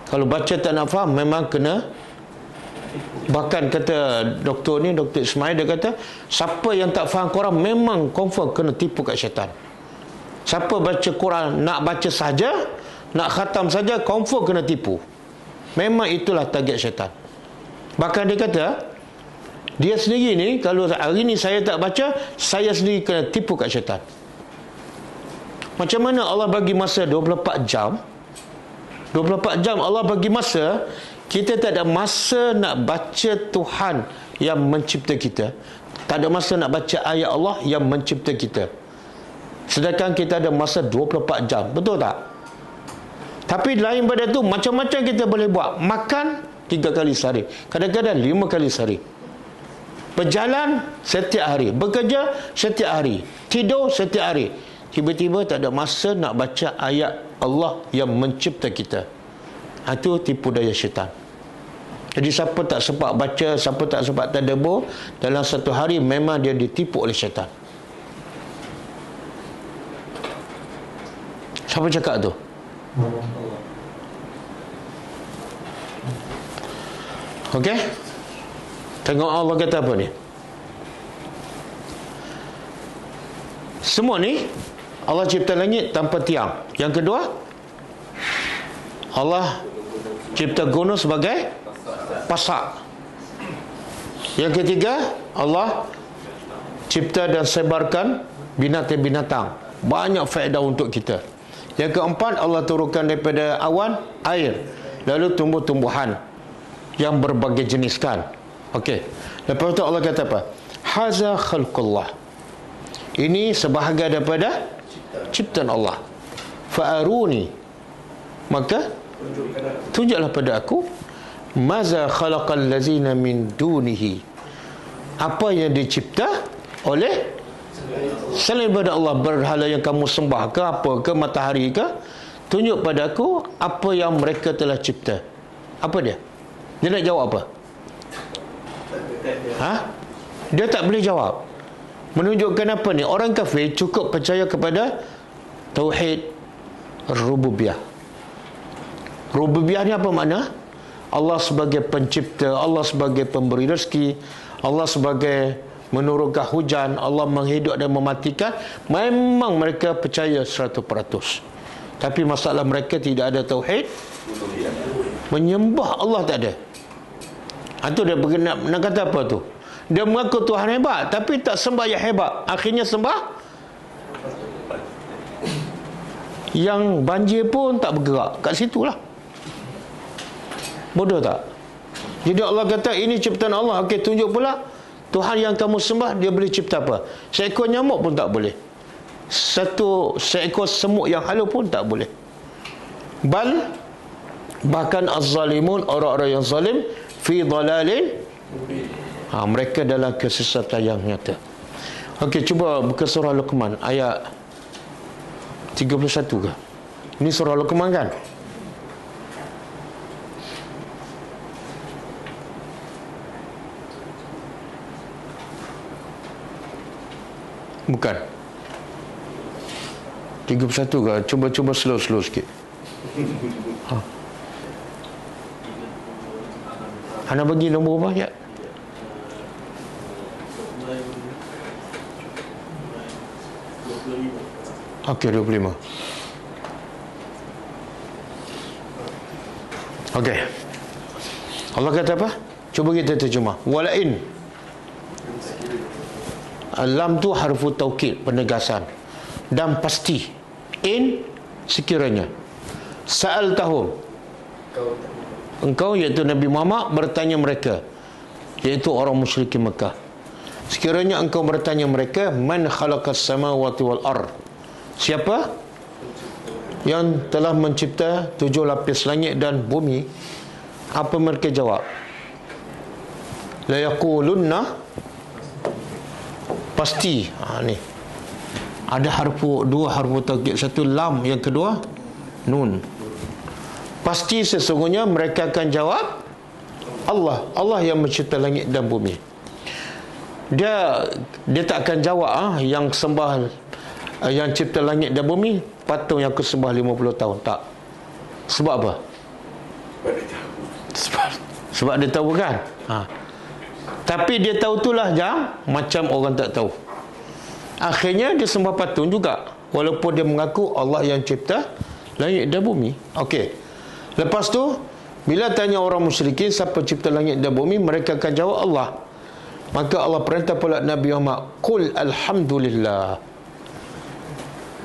Kalau baca tak nak faham, memang kena. Bahkan kata doktor ni, Dr. Ismail, dia kata siapa yang tak faham Quran memang confirm kena tipu kat syaitan. Siapa baca Quran nak baca saja, nak khatam saja, confirm kena tipu. Memang itulah target syaitan. Bahkan dia kata dia sendiri ni, kalau hari ni saya tak baca, saya sendiri kena tipu kat syaitan. Macam mana Allah bagi masa 24 jam? 24 jam Allah bagi masa. Kita tak ada masa nak baca Tuhan yang mencipta kita. Tak ada masa nak baca ayat Allah yang mencipta kita. Sedangkan kita ada masa 24 jam. Betul tak? Tapi lain pada tu, macam-macam kita boleh buat. Makan 3 kali sehari, kadang-kadang 5 kali sehari. Berjalan setiap hari, bekerja setiap hari, tidur setiap hari. Tiba-tiba tak ada masa nak baca ayat Allah yang mencipta kita. Itu tipu daya syaitan. Jadi siapa tak sempat baca, siapa tak sempat tadabbur, dalam satu hari memang dia ditipu oleh syaitan. Siapa cakap tu? Okey? Tengok Allah kata apa ni? Semua ni Allah cipta langit tanpa tiang. Yang kedua, Allah cipta gunung sebagai pasak. Yang ketiga, Allah cipta dan sebarkan binatang-binatang. Banyak faedah untuk kita. Yang keempat, Allah turunkan daripada awan air, lalu tumbuh-tumbuhan yang berbagai jenis kan. Okey. Lepas tu Allah kata apa? Haza khalqullah. Ini sebahagian daripada ciptaan Allah. Fa'aruni. Maka tunjuklah pada aku maza khalaqal lazina min dunihi. Apa yang dicipta oleh selain daripada Allah, berhala yang kamu sembah ke apa ke, matahari ke, tunjuk pada aku apa yang mereka telah cipta. Apa dia? Dia nak jawab apa? Dia tak boleh jawab. Menunjukkan apa ni? Orang kafir cukup percaya kepada tauhid rububiyah. Rububiyah ni apa makna? Allah sebagai pencipta, Allah sebagai pemberi rezeki, Allah sebagai menurunkan hujan, Allah menghidup dan mematikan. Memang mereka percaya 100%. Tapi masalah mereka tidak ada tauhid, menyembah Allah tak ada. Itu dia nak kata apa tu? Dia mengaku Tuhan hebat, tapi tak sembah yang hebat. Akhirnya sembah yang banjir pun tak bergerak. Kat situlah. Bodoh tak? Jadi Allah kata ini ciptaan Allah. Okey, tunjuk pula Tuhan yang kamu sembah, dia boleh cipta apa? Seekor nyamuk pun tak boleh. Seekor semut yang halus pun tak boleh. Bahkan az-zalimun, orang-orang yang zalim, fi dhalalin, mereka dalam kesesatan yang nyata. Okey, cuba buka surah Luqman ayat 31 ke? Ini surah Luqman kan? Bukan 31 ke? Cuba slow sikit. Ana bagi nombor berapa ya? Okey, 25. Okey. Allah kata apa? Cuba kita terjemah. Walain. Lam tu harfu taukid, penegasan. Dan pasti. In, sekiranya. Sa'al tahum. Engkau iaitu Nabi Muhammad bertanya mereka, iaitu orang musyrikin Mekah. Sekiranya engkau bertanya mereka, man khalaqas samawati wal ard. Siapa yang telah mencipta 7 lapis langit dan bumi? Apa mereka jawab? La yaqulunna, pasti. Ni ada dua harfu taukid, satu lam, yang kedua nun. Pasti sesungguhnya mereka akan jawab Allah yang mencipta langit dan bumi. Dia tak akan jawab yang sembah, yang cipta langit dan bumi patung yang aku sembah 50 tahun. Tak. Sebab apa? Sebab dia tahu kan? Tapi dia tahu itulah macam orang tak tahu. Akhirnya dia sembah patung juga, walaupun dia mengaku Allah yang cipta langit dan bumi. Okey. Lepas tu, bila tanya orang musyrikin siapa cipta langit dan bumi, mereka akan jawab Allah. Maka Allah perintah pula Nabi Muhammad, qul alhamdulillah.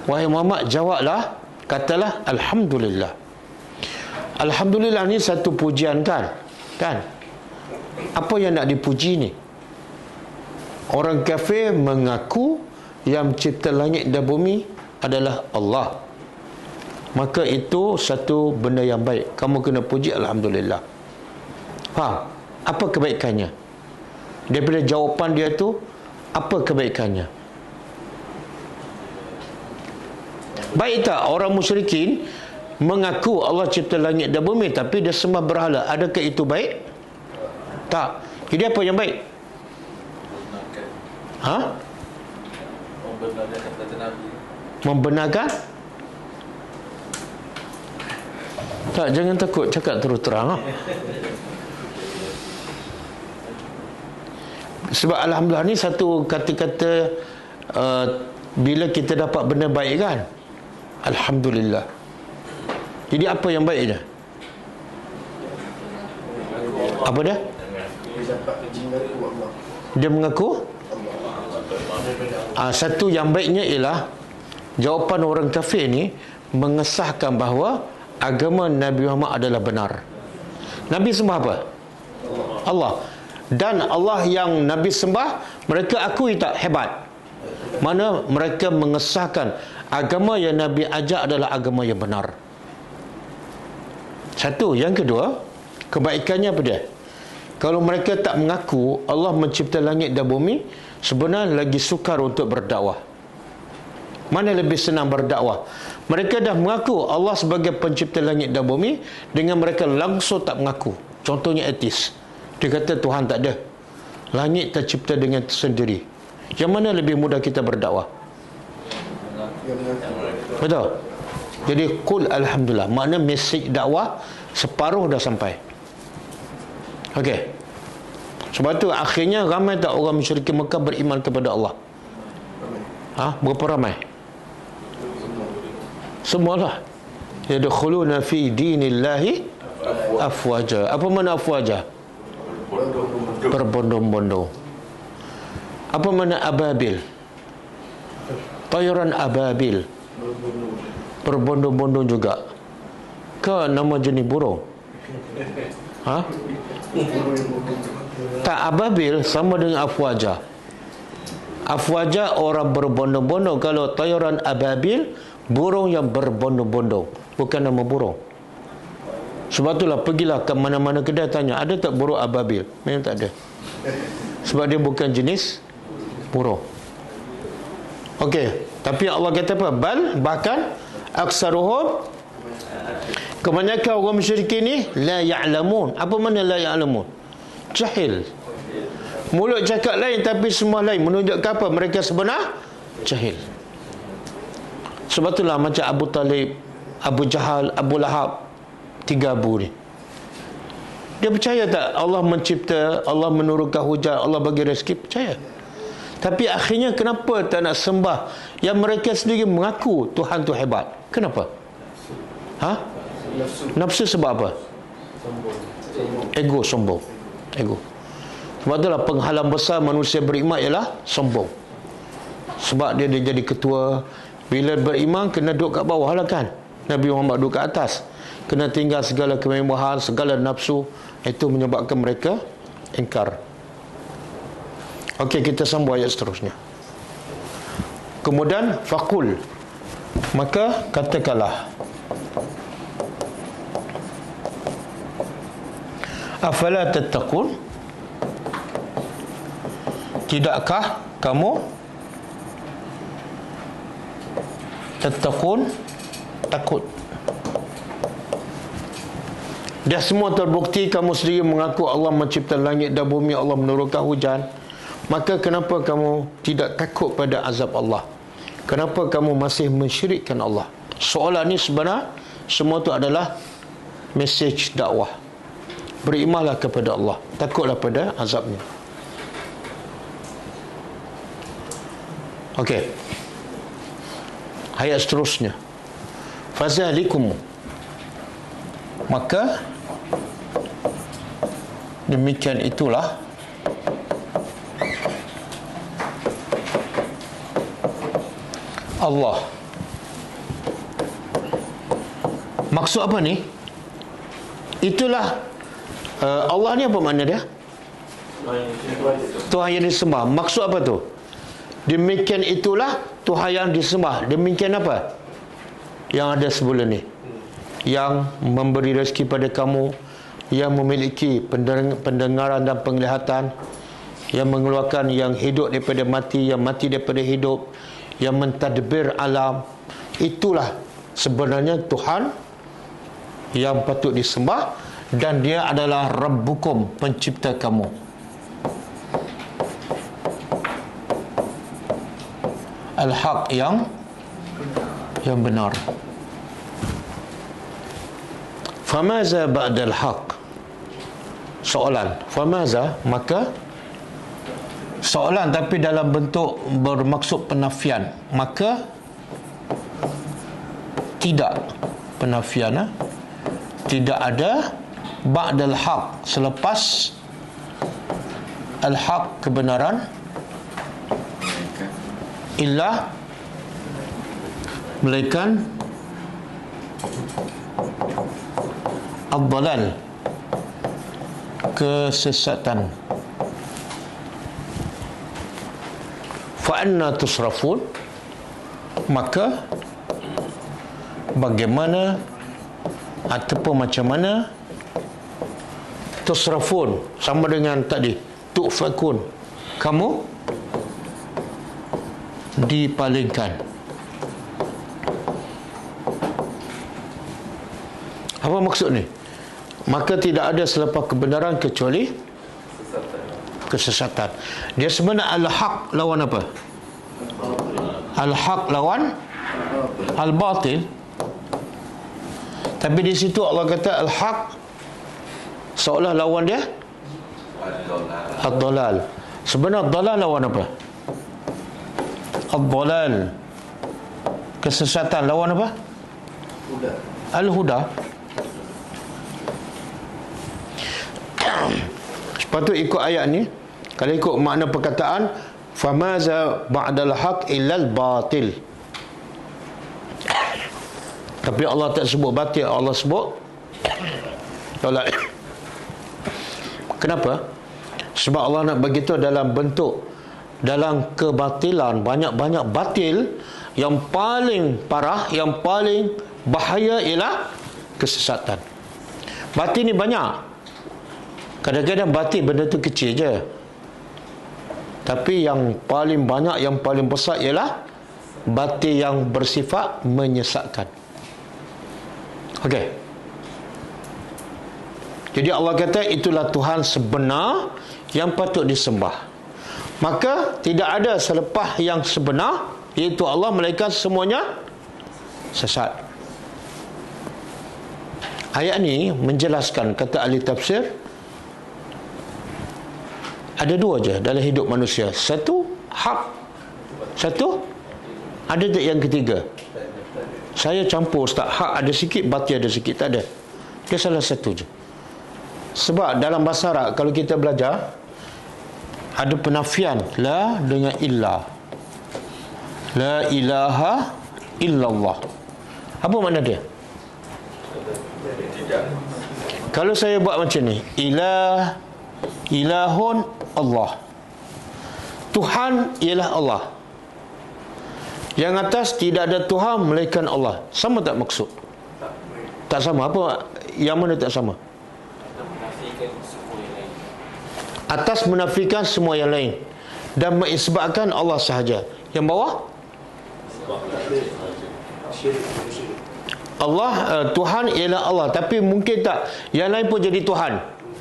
Wahai Muhammad, jawablah, katalah alhamdulillah. Alhamdulillah ni satu pujian kan? Apa yang nak dipuji ni? Orang kafir mengaku yang mencipta langit dan bumi adalah Allah. Maka itu satu benda yang baik. Kamu kena puji alhamdulillah. Faham? Apa kebaikannya? Daripada jawapan dia tu, apa kebaikannya? Baik tak orang musyrikin mengaku Allah cipta langit dan bumi tapi dia sembah berhala? Adakah itu baik? Tak. Jadi apa yang baik? Membenarkan kata Nabi. Membenarkan? Tak, jangan takut, cakap terus terang. Sebab alhamdulillah ni satu kata-kata bila kita dapat benda baik kan, alhamdulillah. Jadi apa yang baik dia? Apa dia? Dia mengaku satu yang baiknya ialah jawapan orang kafir ni mengesahkan bahawa agama Nabi Muhammad adalah benar. Nabi sembah apa? Allah. Dan Allah yang Nabi sembah, mereka akui tak hebat? Mana mereka mengesahkan agama yang Nabi ajak adalah agama yang benar. Satu. Yang kedua, kebaikannya apa dia? Kalau mereka tak mengaku Allah mencipta langit dan bumi, sebenarnya lagi sukar untuk berdakwah. Mana lebih senang berdakwah? Mereka dah mengaku Allah sebagai pencipta langit dan bumi, dengan mereka langsung tak mengaku. Contohnya ateis. Dia kata Tuhan tak ada, langit tercipta dengan sendiri. Yang mana lebih mudah kita berdakwah? Betul? Jadi qul alhamdulillah, makna mesej dakwah separuh dah sampai. Okey. Sebab tu akhirnya ramai tak orang musyrikin Mekah beriman kepada Allah? Berapa ramai? Semualah. Yadkhuluna fi dinillahi afwaja. Apa makna afwaja? Berbondong-bondong. Apa makna ababil? Tayran ababil. Berbondong-bondong juga. Ke nama jenis burung? Tak, ababil sama dengan afwaja. Afwaja orang berbondong-bondong. Kalau tayuran ababil, burung yang berbondong-bondong, bukan nama burung. Sebab itulah pergilah ke mana-mana kedai tanya, ada tak burung ababil? Memang tak ada. Sebab dia bukan jenis burung. Okey, tapi Allah kata apa? Bal, bahkan aksaruhum, kebanyakan orang musyrikin ni la ya'lamun. Apa makna la ya'lamun? Jahil. Mulut cakap lain tapi semua lain, menunjukkan apa? Mereka sebenar jahil. Sebab itulah macam Abu Talib, Abu Jahal, Abu Lahab, 3 Abu ni. Dia percaya tak Allah mencipta, Allah menurunkan hujan, Allah bagi rezeki? Percaya. Tapi akhirnya kenapa tak nak sembah yang mereka sendiri mengaku Tuhan tu hebat? Kenapa? Nafsu sebab apa? Ego, sombong. Ego. Sebab itulah penghalang besar manusia beriman ialah sombong. Sebab dia jadi ketua. Bila beriman kena duduk kat bawah lah kan. Nabi Muhammad duduk kat atas. Kena tinggal segala kemewahan, segala nafsu. Itu menyebabkan mereka ingkar. Okey, kita sambung ayat seterusnya. Kemudian faqul, maka katakanlah, afala tattaqun, tidakkah kamu tattaqun, takut? Dah semua terbukti kamu sendiri mengaku Allah mencipta langit dan bumi, Allah menurunkan hujan. Maka kenapa kamu tidak takut pada azab Allah? Kenapa kamu masih mensyirikkan Allah? Soalan ni sebenarnya semua tu adalah mesej dakwah. Berimanlah kepada Allah, takutlah pada azabnya. Okey. Ayat seterusnya. Fazalikum, maka demikian itulah Allah. Maksud apa ni? Itulah Allah ni apa makna dia? Tuhan yang disembah. Maksud apa tu? Demikian itulah Tuhan yang disembah. Demikian apa? Yang ada sebelum ni, yang memberi rezeki pada kamu, yang memiliki pendengaran dan penglihatan, yang mengeluarkan yang hidup daripada mati, yang mati daripada hidup, yang mentadbir alam. Itulah sebenarnya Tuhan yang patut disembah, dan dia adalah Rabbukum, pencipta kamu. Al-Haq, yang benar. Famaza ba'dal haq. Soalan. Famaza, maka soalan tapi dalam bentuk bermaksud penafian. Maka tidak, penafian, tidak ada ba'dal haq, selepas al-haq, kebenaran, illa, melainkan ad-dalal, kesesatan. Fa anna tusrafun, maka bagaimana ataupun macam mana tusrafun, sama dengan tadi tu'fakun, kamu dipalingkan. Apa maksud ni? Maka tidak ada selepas kebenaran kecuali kesesatan. Dia sebenarnya al-haq lawan apa? Al-haq lawan al-batil. Tapi di situ Allah kata al-haq seolah lawan dia ad-dalal. Sebenarnya dalal lawan apa? Ad-dalal, kesesatan, lawan apa? Al-huda. Sepatut ikut ayat ni, kalau ikut makna perkataan, famaza ba'dal haq illal batil. Tapi Allah tak sebut batil, Allah sebut dalal. Kenapa? Sebab Allah nak bagi tahu dalam bentuk, dalam kebatilan, banyak-banyak batil, yang paling parah, yang paling bahaya ialah kesesatan. Batil ni banyak. Kadang-kadang batil benda tu kecil je, tapi yang paling banyak, yang paling besar ialah batil yang bersifat menyesatkan. Okey. Jadi Allah kata itulah Tuhan sebenar yang patut disembah. Maka tidak ada selepas yang sebenar, iaitu Allah, melainkan semuanya sesat. Ayat ni menjelaskan, kata ahli tafsir, ada dua je dalam hidup manusia. Satu hak, satu ada tak yang ketiga. Saya campur Ustaz, hak ada sikit, batil ada sikit. Tak ada, dia salah satu je. Sebab dalam bahasa Arab kalau kita belajar, ada penafian la dengan illa. La ilaha illallah. Apa makna dia? Kalau saya buat macam ni, ilahun Allah, Tuhan ialah Allah, yang atas tidak ada Tuhan melainkan Allah. Sama tak maksud? Tak sama. Apa? Yang mana tak sama? Atas menafikan semua yang lain dan mengisbatkan Allah sahaja. Yang bawah Allah, Tuhan ialah Allah, tapi mungkin tak yang lain pun jadi Tuhan?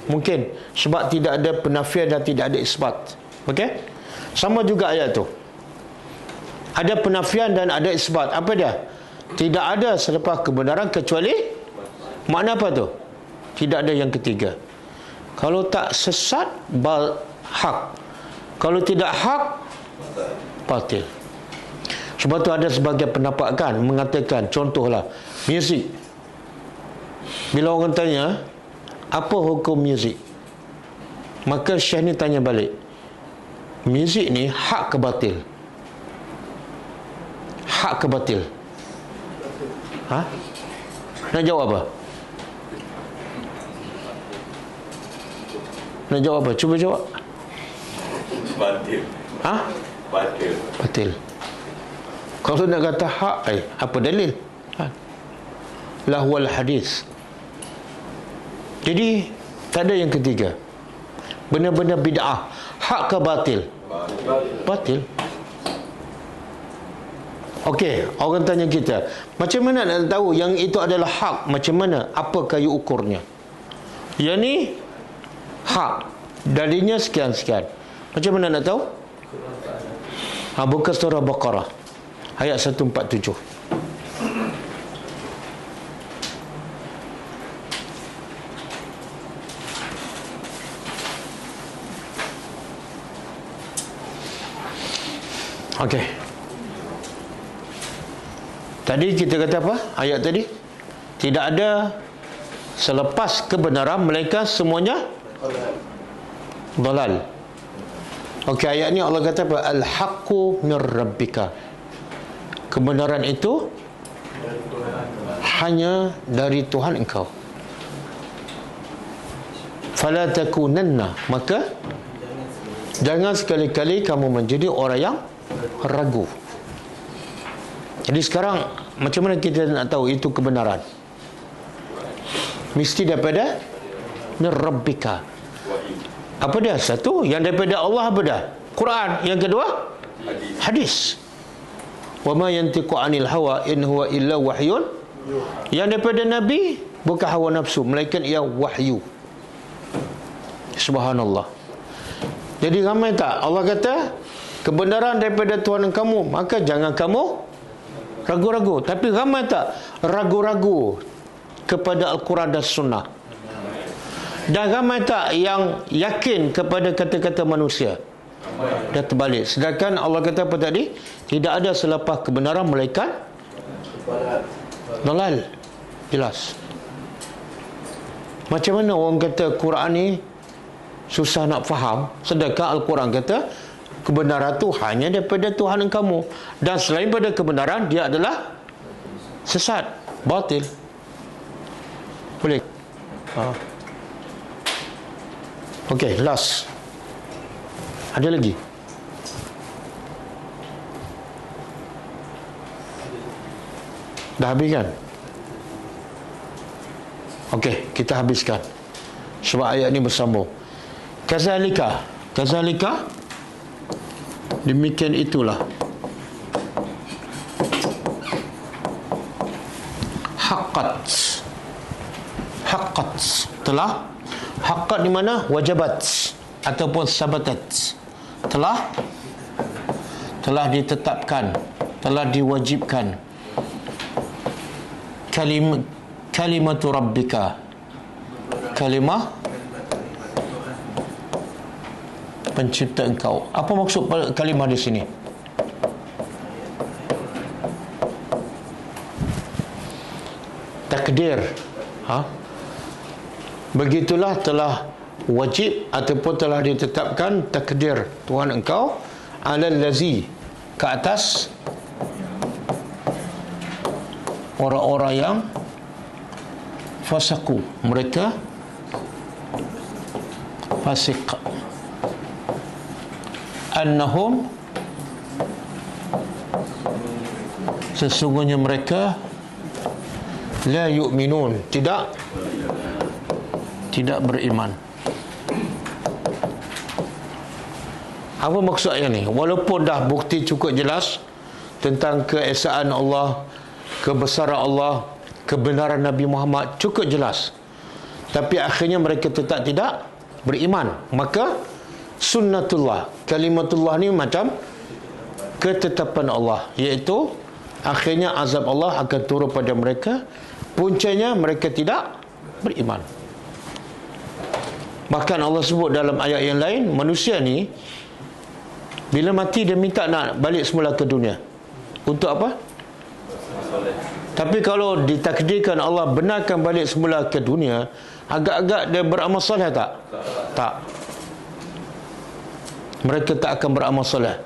Mungkin, sebab tidak ada penafian dan tidak ada isbat. Okey? Sama juga ayat tu. Ada penafian dan ada isbat. Apa dia? Tidak ada selepas kebenaran kecuali, makna apa tu? Tidak ada yang ketiga. Kalau tak sesat, hak. Kalau tidak hak, batil. Sebab tu ada sebagian pendapat kan mengatakan, contohlah muzik. Bila orang tanya apa hukum muzik, maka Syekh ni tanya balik, muzik ni hak ke batil? Hak ke batil? Ha? Nak jawab apa? Nak jawab apa? Cuba jawab. Batil. Ha? Batil. Batil. Kalau nak kata hak, apa dalil? Ha. Lahwal hadis. Jadi tak ada yang ketiga. Benar-benar bid'ah. Hak ke batil? Batil. Okey, orang tanya kita, macam mana nak tahu yang itu adalah hak? Macam mana? Apa kayu ukurnya? Yang ni hak, dalilnya sekian-sekian. Macam mana nak tahu? Buka surah Baqarah ayat 147. Okey. Tadi kita kata apa? Ayat tadi, tidak ada selepas kebenaran melainkan semuanya dalal. Okey, ayat ni Allah kata apa? Al-haqqu mir rabbika. Kebenaran itu hanya dari Tuhan engkau. Fala takunanna, maka jangan sekali-kali kamu menjadi orang yang ragu. Jadi sekarang macam mana kita nak tahu itu kebenaran? Mesti daripada mir rabbika. Apa dia? Satu, yang daripada Allah apa dah? Quran. Yang kedua, hadis. Wa ma yantiqu anil hawa in huwa illa wahyun. Yang daripada Nabi bukan hawa nafsu, melainkan ia wahyu. Subhanallah. Jadi ramai tak Allah kata kebenaran daripada Tuhan kamu, maka jangan kamu ragu-ragu. Tapi ramai tak ragu-ragu kepada Al-Quran dan Sunnah? Dan ramai tak yang yakin kepada kata-kata manusia? Dah terbalik. Sedangkan Allah kata apa tadi? Tidak ada selepas kebenaran melainkan dalal. Jelas. Macam mana orang kata Quran ni susah nak faham, sedangkan Al-Quran kata kebenaran tu hanya daripada Tuhan kamu, dan selain pada kebenaran dia adalah sesat, batil. Boleh? Okey, last. Ada lagi? Dah habis kan? Okey, kita habiskan. Sebab ayat ni bersambung. Kazalika. Demikian itulah. Haqqat. Telah. Haqqat di mana? Wajabat ataupun sabatat. Telah ditetapkan, telah diwajibkan. Kalimatu rabbika. Kalimah pencipta engkau. Apa maksud kalimah di sini? Takdir. Begitulah telah wajib ataupun telah ditetapkan takdir Tuhan engkau alal lazi, ke atas orang-orang yang fasaku, mereka fasik, annahum, sesungguhnya mereka la yu'minun, tidak beriman. Apa maksud ayat ni? Walaupun dah bukti cukup jelas tentang keesaan Allah, kebesaran Allah, kebenaran Nabi Muhammad, cukup jelas, tapi akhirnya mereka tetap tidak beriman. Maka sunnatullah, kalimatullah ni macam ketetapan Allah, iaitu akhirnya azab Allah akan turun pada mereka. Puncanya mereka tidak beriman. Bahkan Allah sebut dalam ayat yang lain, manusia ni bila mati dia minta nak balik semula ke dunia. Untuk apa? Tapi kalau ditakdirkan Allah benarkan balik semula ke dunia, agak-agak dia beramal soleh tak? Tak. Mereka tak akan beramal soleh.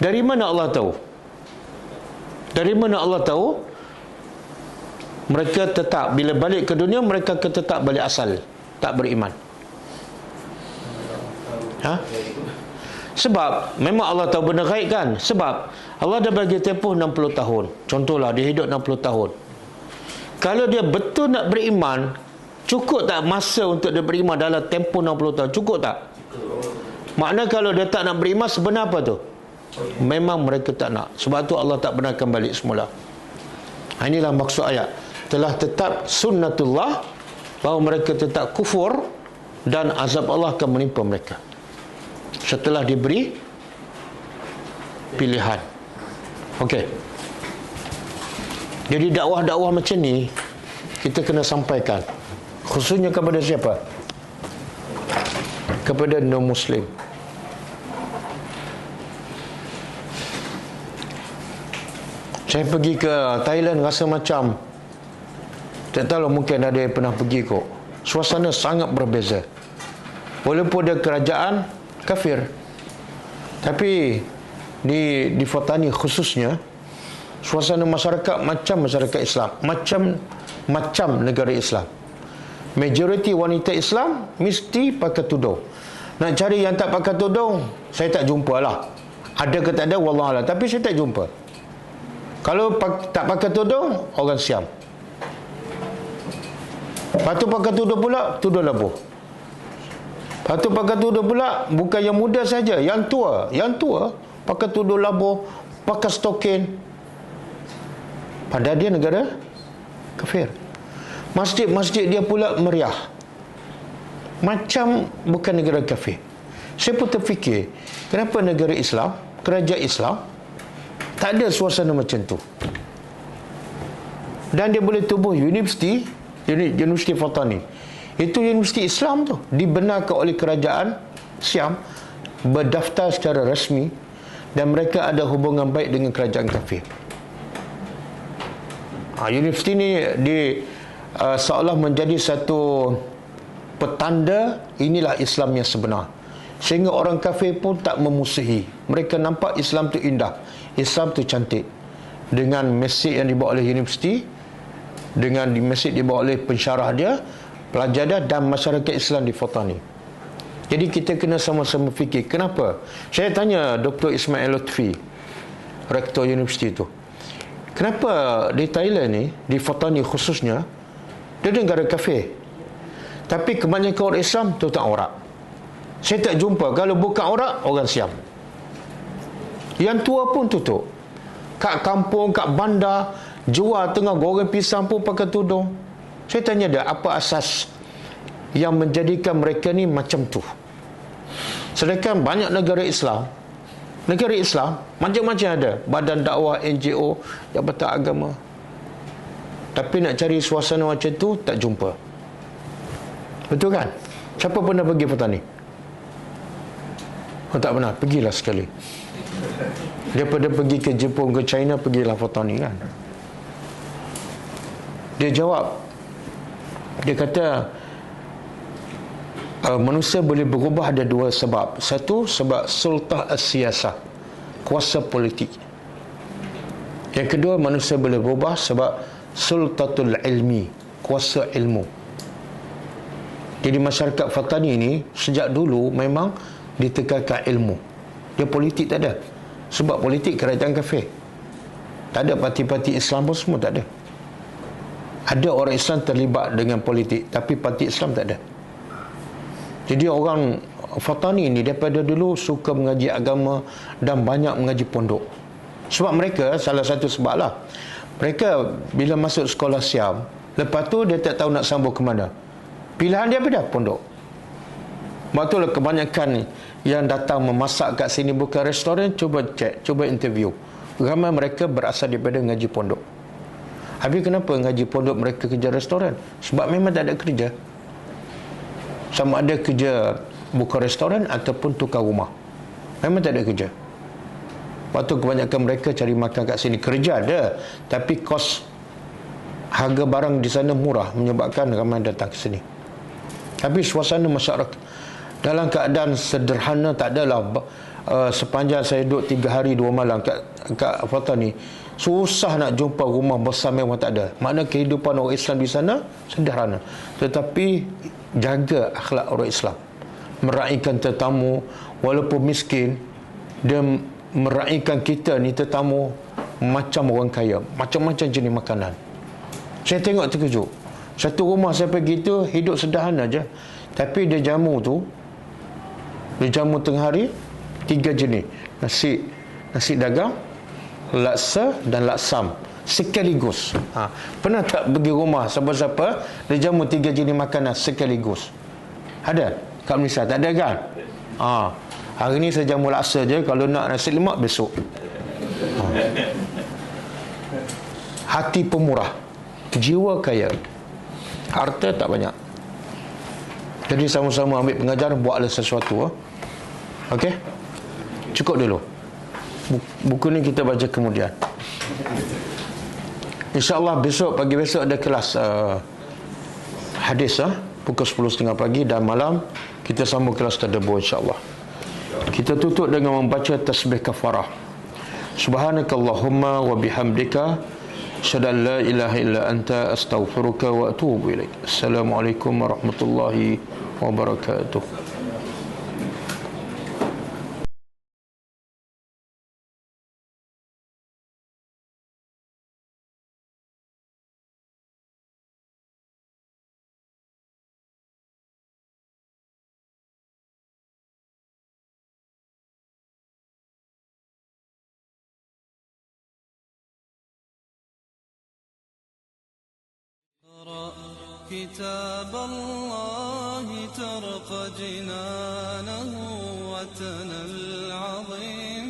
Dari mana Allah tahu? Dari mana Allah tahu? Mereka tetap, bila balik ke dunia, mereka tetap balik asal, tak beriman. Sebab memang Allah tahu benda gaib kan? Sebab Allah dah bagi tempoh 60 tahun. Contohlah dia hidup 60 tahun. Kalau dia betul nak beriman, cukup tak masa untuk dia beriman dalam tempoh 60 tahun? Cukup tak? Makna kalau dia tak nak beriman, sebenar apa tu? Memang mereka tak nak. Sebab tu Allah tak benarkan balik semula. Inilah maksud ayat. Telah tetap sunnatullah, bahawa mereka tetap kufur dan azab Allah akan menimpa mereka setelah diberi pilihan. Okey. Jadi dakwah-dakwah macam ni kita kena sampaikan, khususnya kepada siapa? Kepada non-Muslim. Saya pergi ke Thailand, rasa macam, tak tahu mungkin ada yang pernah pergi kot, suasana sangat berbeza. Walaupun dia kerajaan kafir, tapi di Fatani khususnya, suasana masyarakat macam masyarakat Islam, macam negara Islam. Majoriti wanita Islam mesti pakai tudung. Nak cari yang tak pakai tudung, saya tak jumpa lah. Ada ke tak ada, wallahualam, tapi saya tak jumpa. Kalau tak pakai tudung, orang Siam. Lepas tu pakai tudung pula, tudung labuh. Lepas tu pakai tudung pula, bukan yang muda saja, yang tua pakai tudung labuh, pakai stokin. Padahal dia negara kafir. Masjid-masjid dia pula meriah, macam bukan negara kafir. Saya pun terfikir, kenapa negara Islam, kerajaan Islam, tak ada suasana macam tu. Dan dia boleh tubuh universiti Fatani. Itu universiti Islam tu, dibenarkan oleh kerajaan Siam, berdaftar secara rasmi, dan mereka ada hubungan baik dengan kerajaan kafir. Universiti ni seolah menjadi satu petanda inilah Islam yang sebenar, sehingga orang kafir pun tak memusuhi. Mereka nampak Islam tu indah, Islam tu cantik, dengan mesej yang dibawa oleh universiti, dengan mesej dibawa oleh pensyarah dia, pelajar dia, dan masyarakat Islam di Fatani. Jadi kita kena sama-sama fikir. Kenapa? Saya tanya Dr. Ismail Lutfi, rektor universiti itu, kenapa di Thailand ni, di Fatani khususnya, dia negara kafir, tapi kebanyakan orang Islam tu tak aurat. Saya tak jumpa. Kalau buka aurat, orang Siam. Yang tua pun tutup. Kat kampung, kat bandar, jual tengah goreng pisang pun pakai tudung. Saya tanya dia, apa asas yang menjadikan mereka ni macam tu? Sedangkan banyak negara Islam macam-macam ada, badan dakwah, NGO, jabatan agama, tapi nak cari suasana macam tu tak jumpa. Betul kan? Siapa pernah pergi Fatani? Oh, tak pernah. Pergilah sekali. Daripada pergi ke Jepun, ke China, pergilah Fatani kan. Dia jawab, dia kata manusia boleh berubah ada dua sebab. Satu, sebab sultah as-siyasah, kuasa politik. Yang kedua, manusia boleh berubah sebab sultatul ilmi, kuasa ilmu. Jadi masyarakat Fatani ni sejak dulu memang ditekankan ilmu. Dia politik tak ada. Sebab politik kerajaan kafir. Tak ada parti-parti Islam pun semua tak ada. Ada orang Islam terlibat dengan politik, tapi parti Islam tak ada. Jadi orang Fatani ni daripada dulu suka mengaji agama dan banyak mengaji pondok. Sebab mereka, salah satu sebab lah, mereka bila masuk sekolah Siam, lepas tu dia tak tahu nak sambung ke mana. Pilihan dia apa dah? Pondok. Sebab tu lah kebanyakan yang datang memasak kat sini bukan restoran, cuba cek, cuba interview. Ramai mereka berasal daripada ngaji pondok. Habis kenapa ngaji pondok mereka kerja restoran? Sebab memang tak ada kerja. Sama ada kerja buka restoran ataupun tukar rumah. Memang tak ada kerja. Waktu kebanyakan mereka cari makan kat sini. Kerja ada, tapi kos harga barang di sana murah, menyebabkan ramai datang ke sini. Tapi suasana masyarakat dalam keadaan sederhana tak adalah. Sepanjang saya duduk 3 hari 2 malam kat Fatani, susah nak jumpa rumah besar mewah, tak ada. Makna kehidupan orang Islam di sana sederhana, tetapi jaga akhlak orang Islam, meraihkan tetamu walaupun miskin. Dia meraihkan kita ni tetamu macam orang kaya, macam-macam jenis makanan. Saya tengok terkejut. Satu rumah saya pergi tu hidup sederhana je, tapi dia jamu tu, dia jamu tengah hari 3 jenis nasi dagang, laksa dan laksam sekaligus. Pernah tak pergi rumah siapa-siapa dia jamu 3 jenis makanan sekaligus? Ada kat Malaysia? Tak ada kan? Hari ni saya jamu laksa je, kalau nak nasi lemak besok. Hati pemurah, jiwa kaya, harta tak banyak. Jadi sama-sama ambil pengajaran, buatlah sesuatu. Okey? Cukup dulu. Buku ni kita baca kemudian. InsyaAllah besok, pagi besok ada kelas hadis pukul 10.30 pagi, dan malam kita sambung kelas tadabbur insyaAllah. Kita tutup dengan membaca tasbih kafarah. Subhanakallahumma wa bihamdika asyhadu an la ilaha illa anta astaghfiruka wa atubu ilaik. Assalamualaikum warahmatullahi wabarakatuh. كتاب الله ترق جنانه وتنى العظيم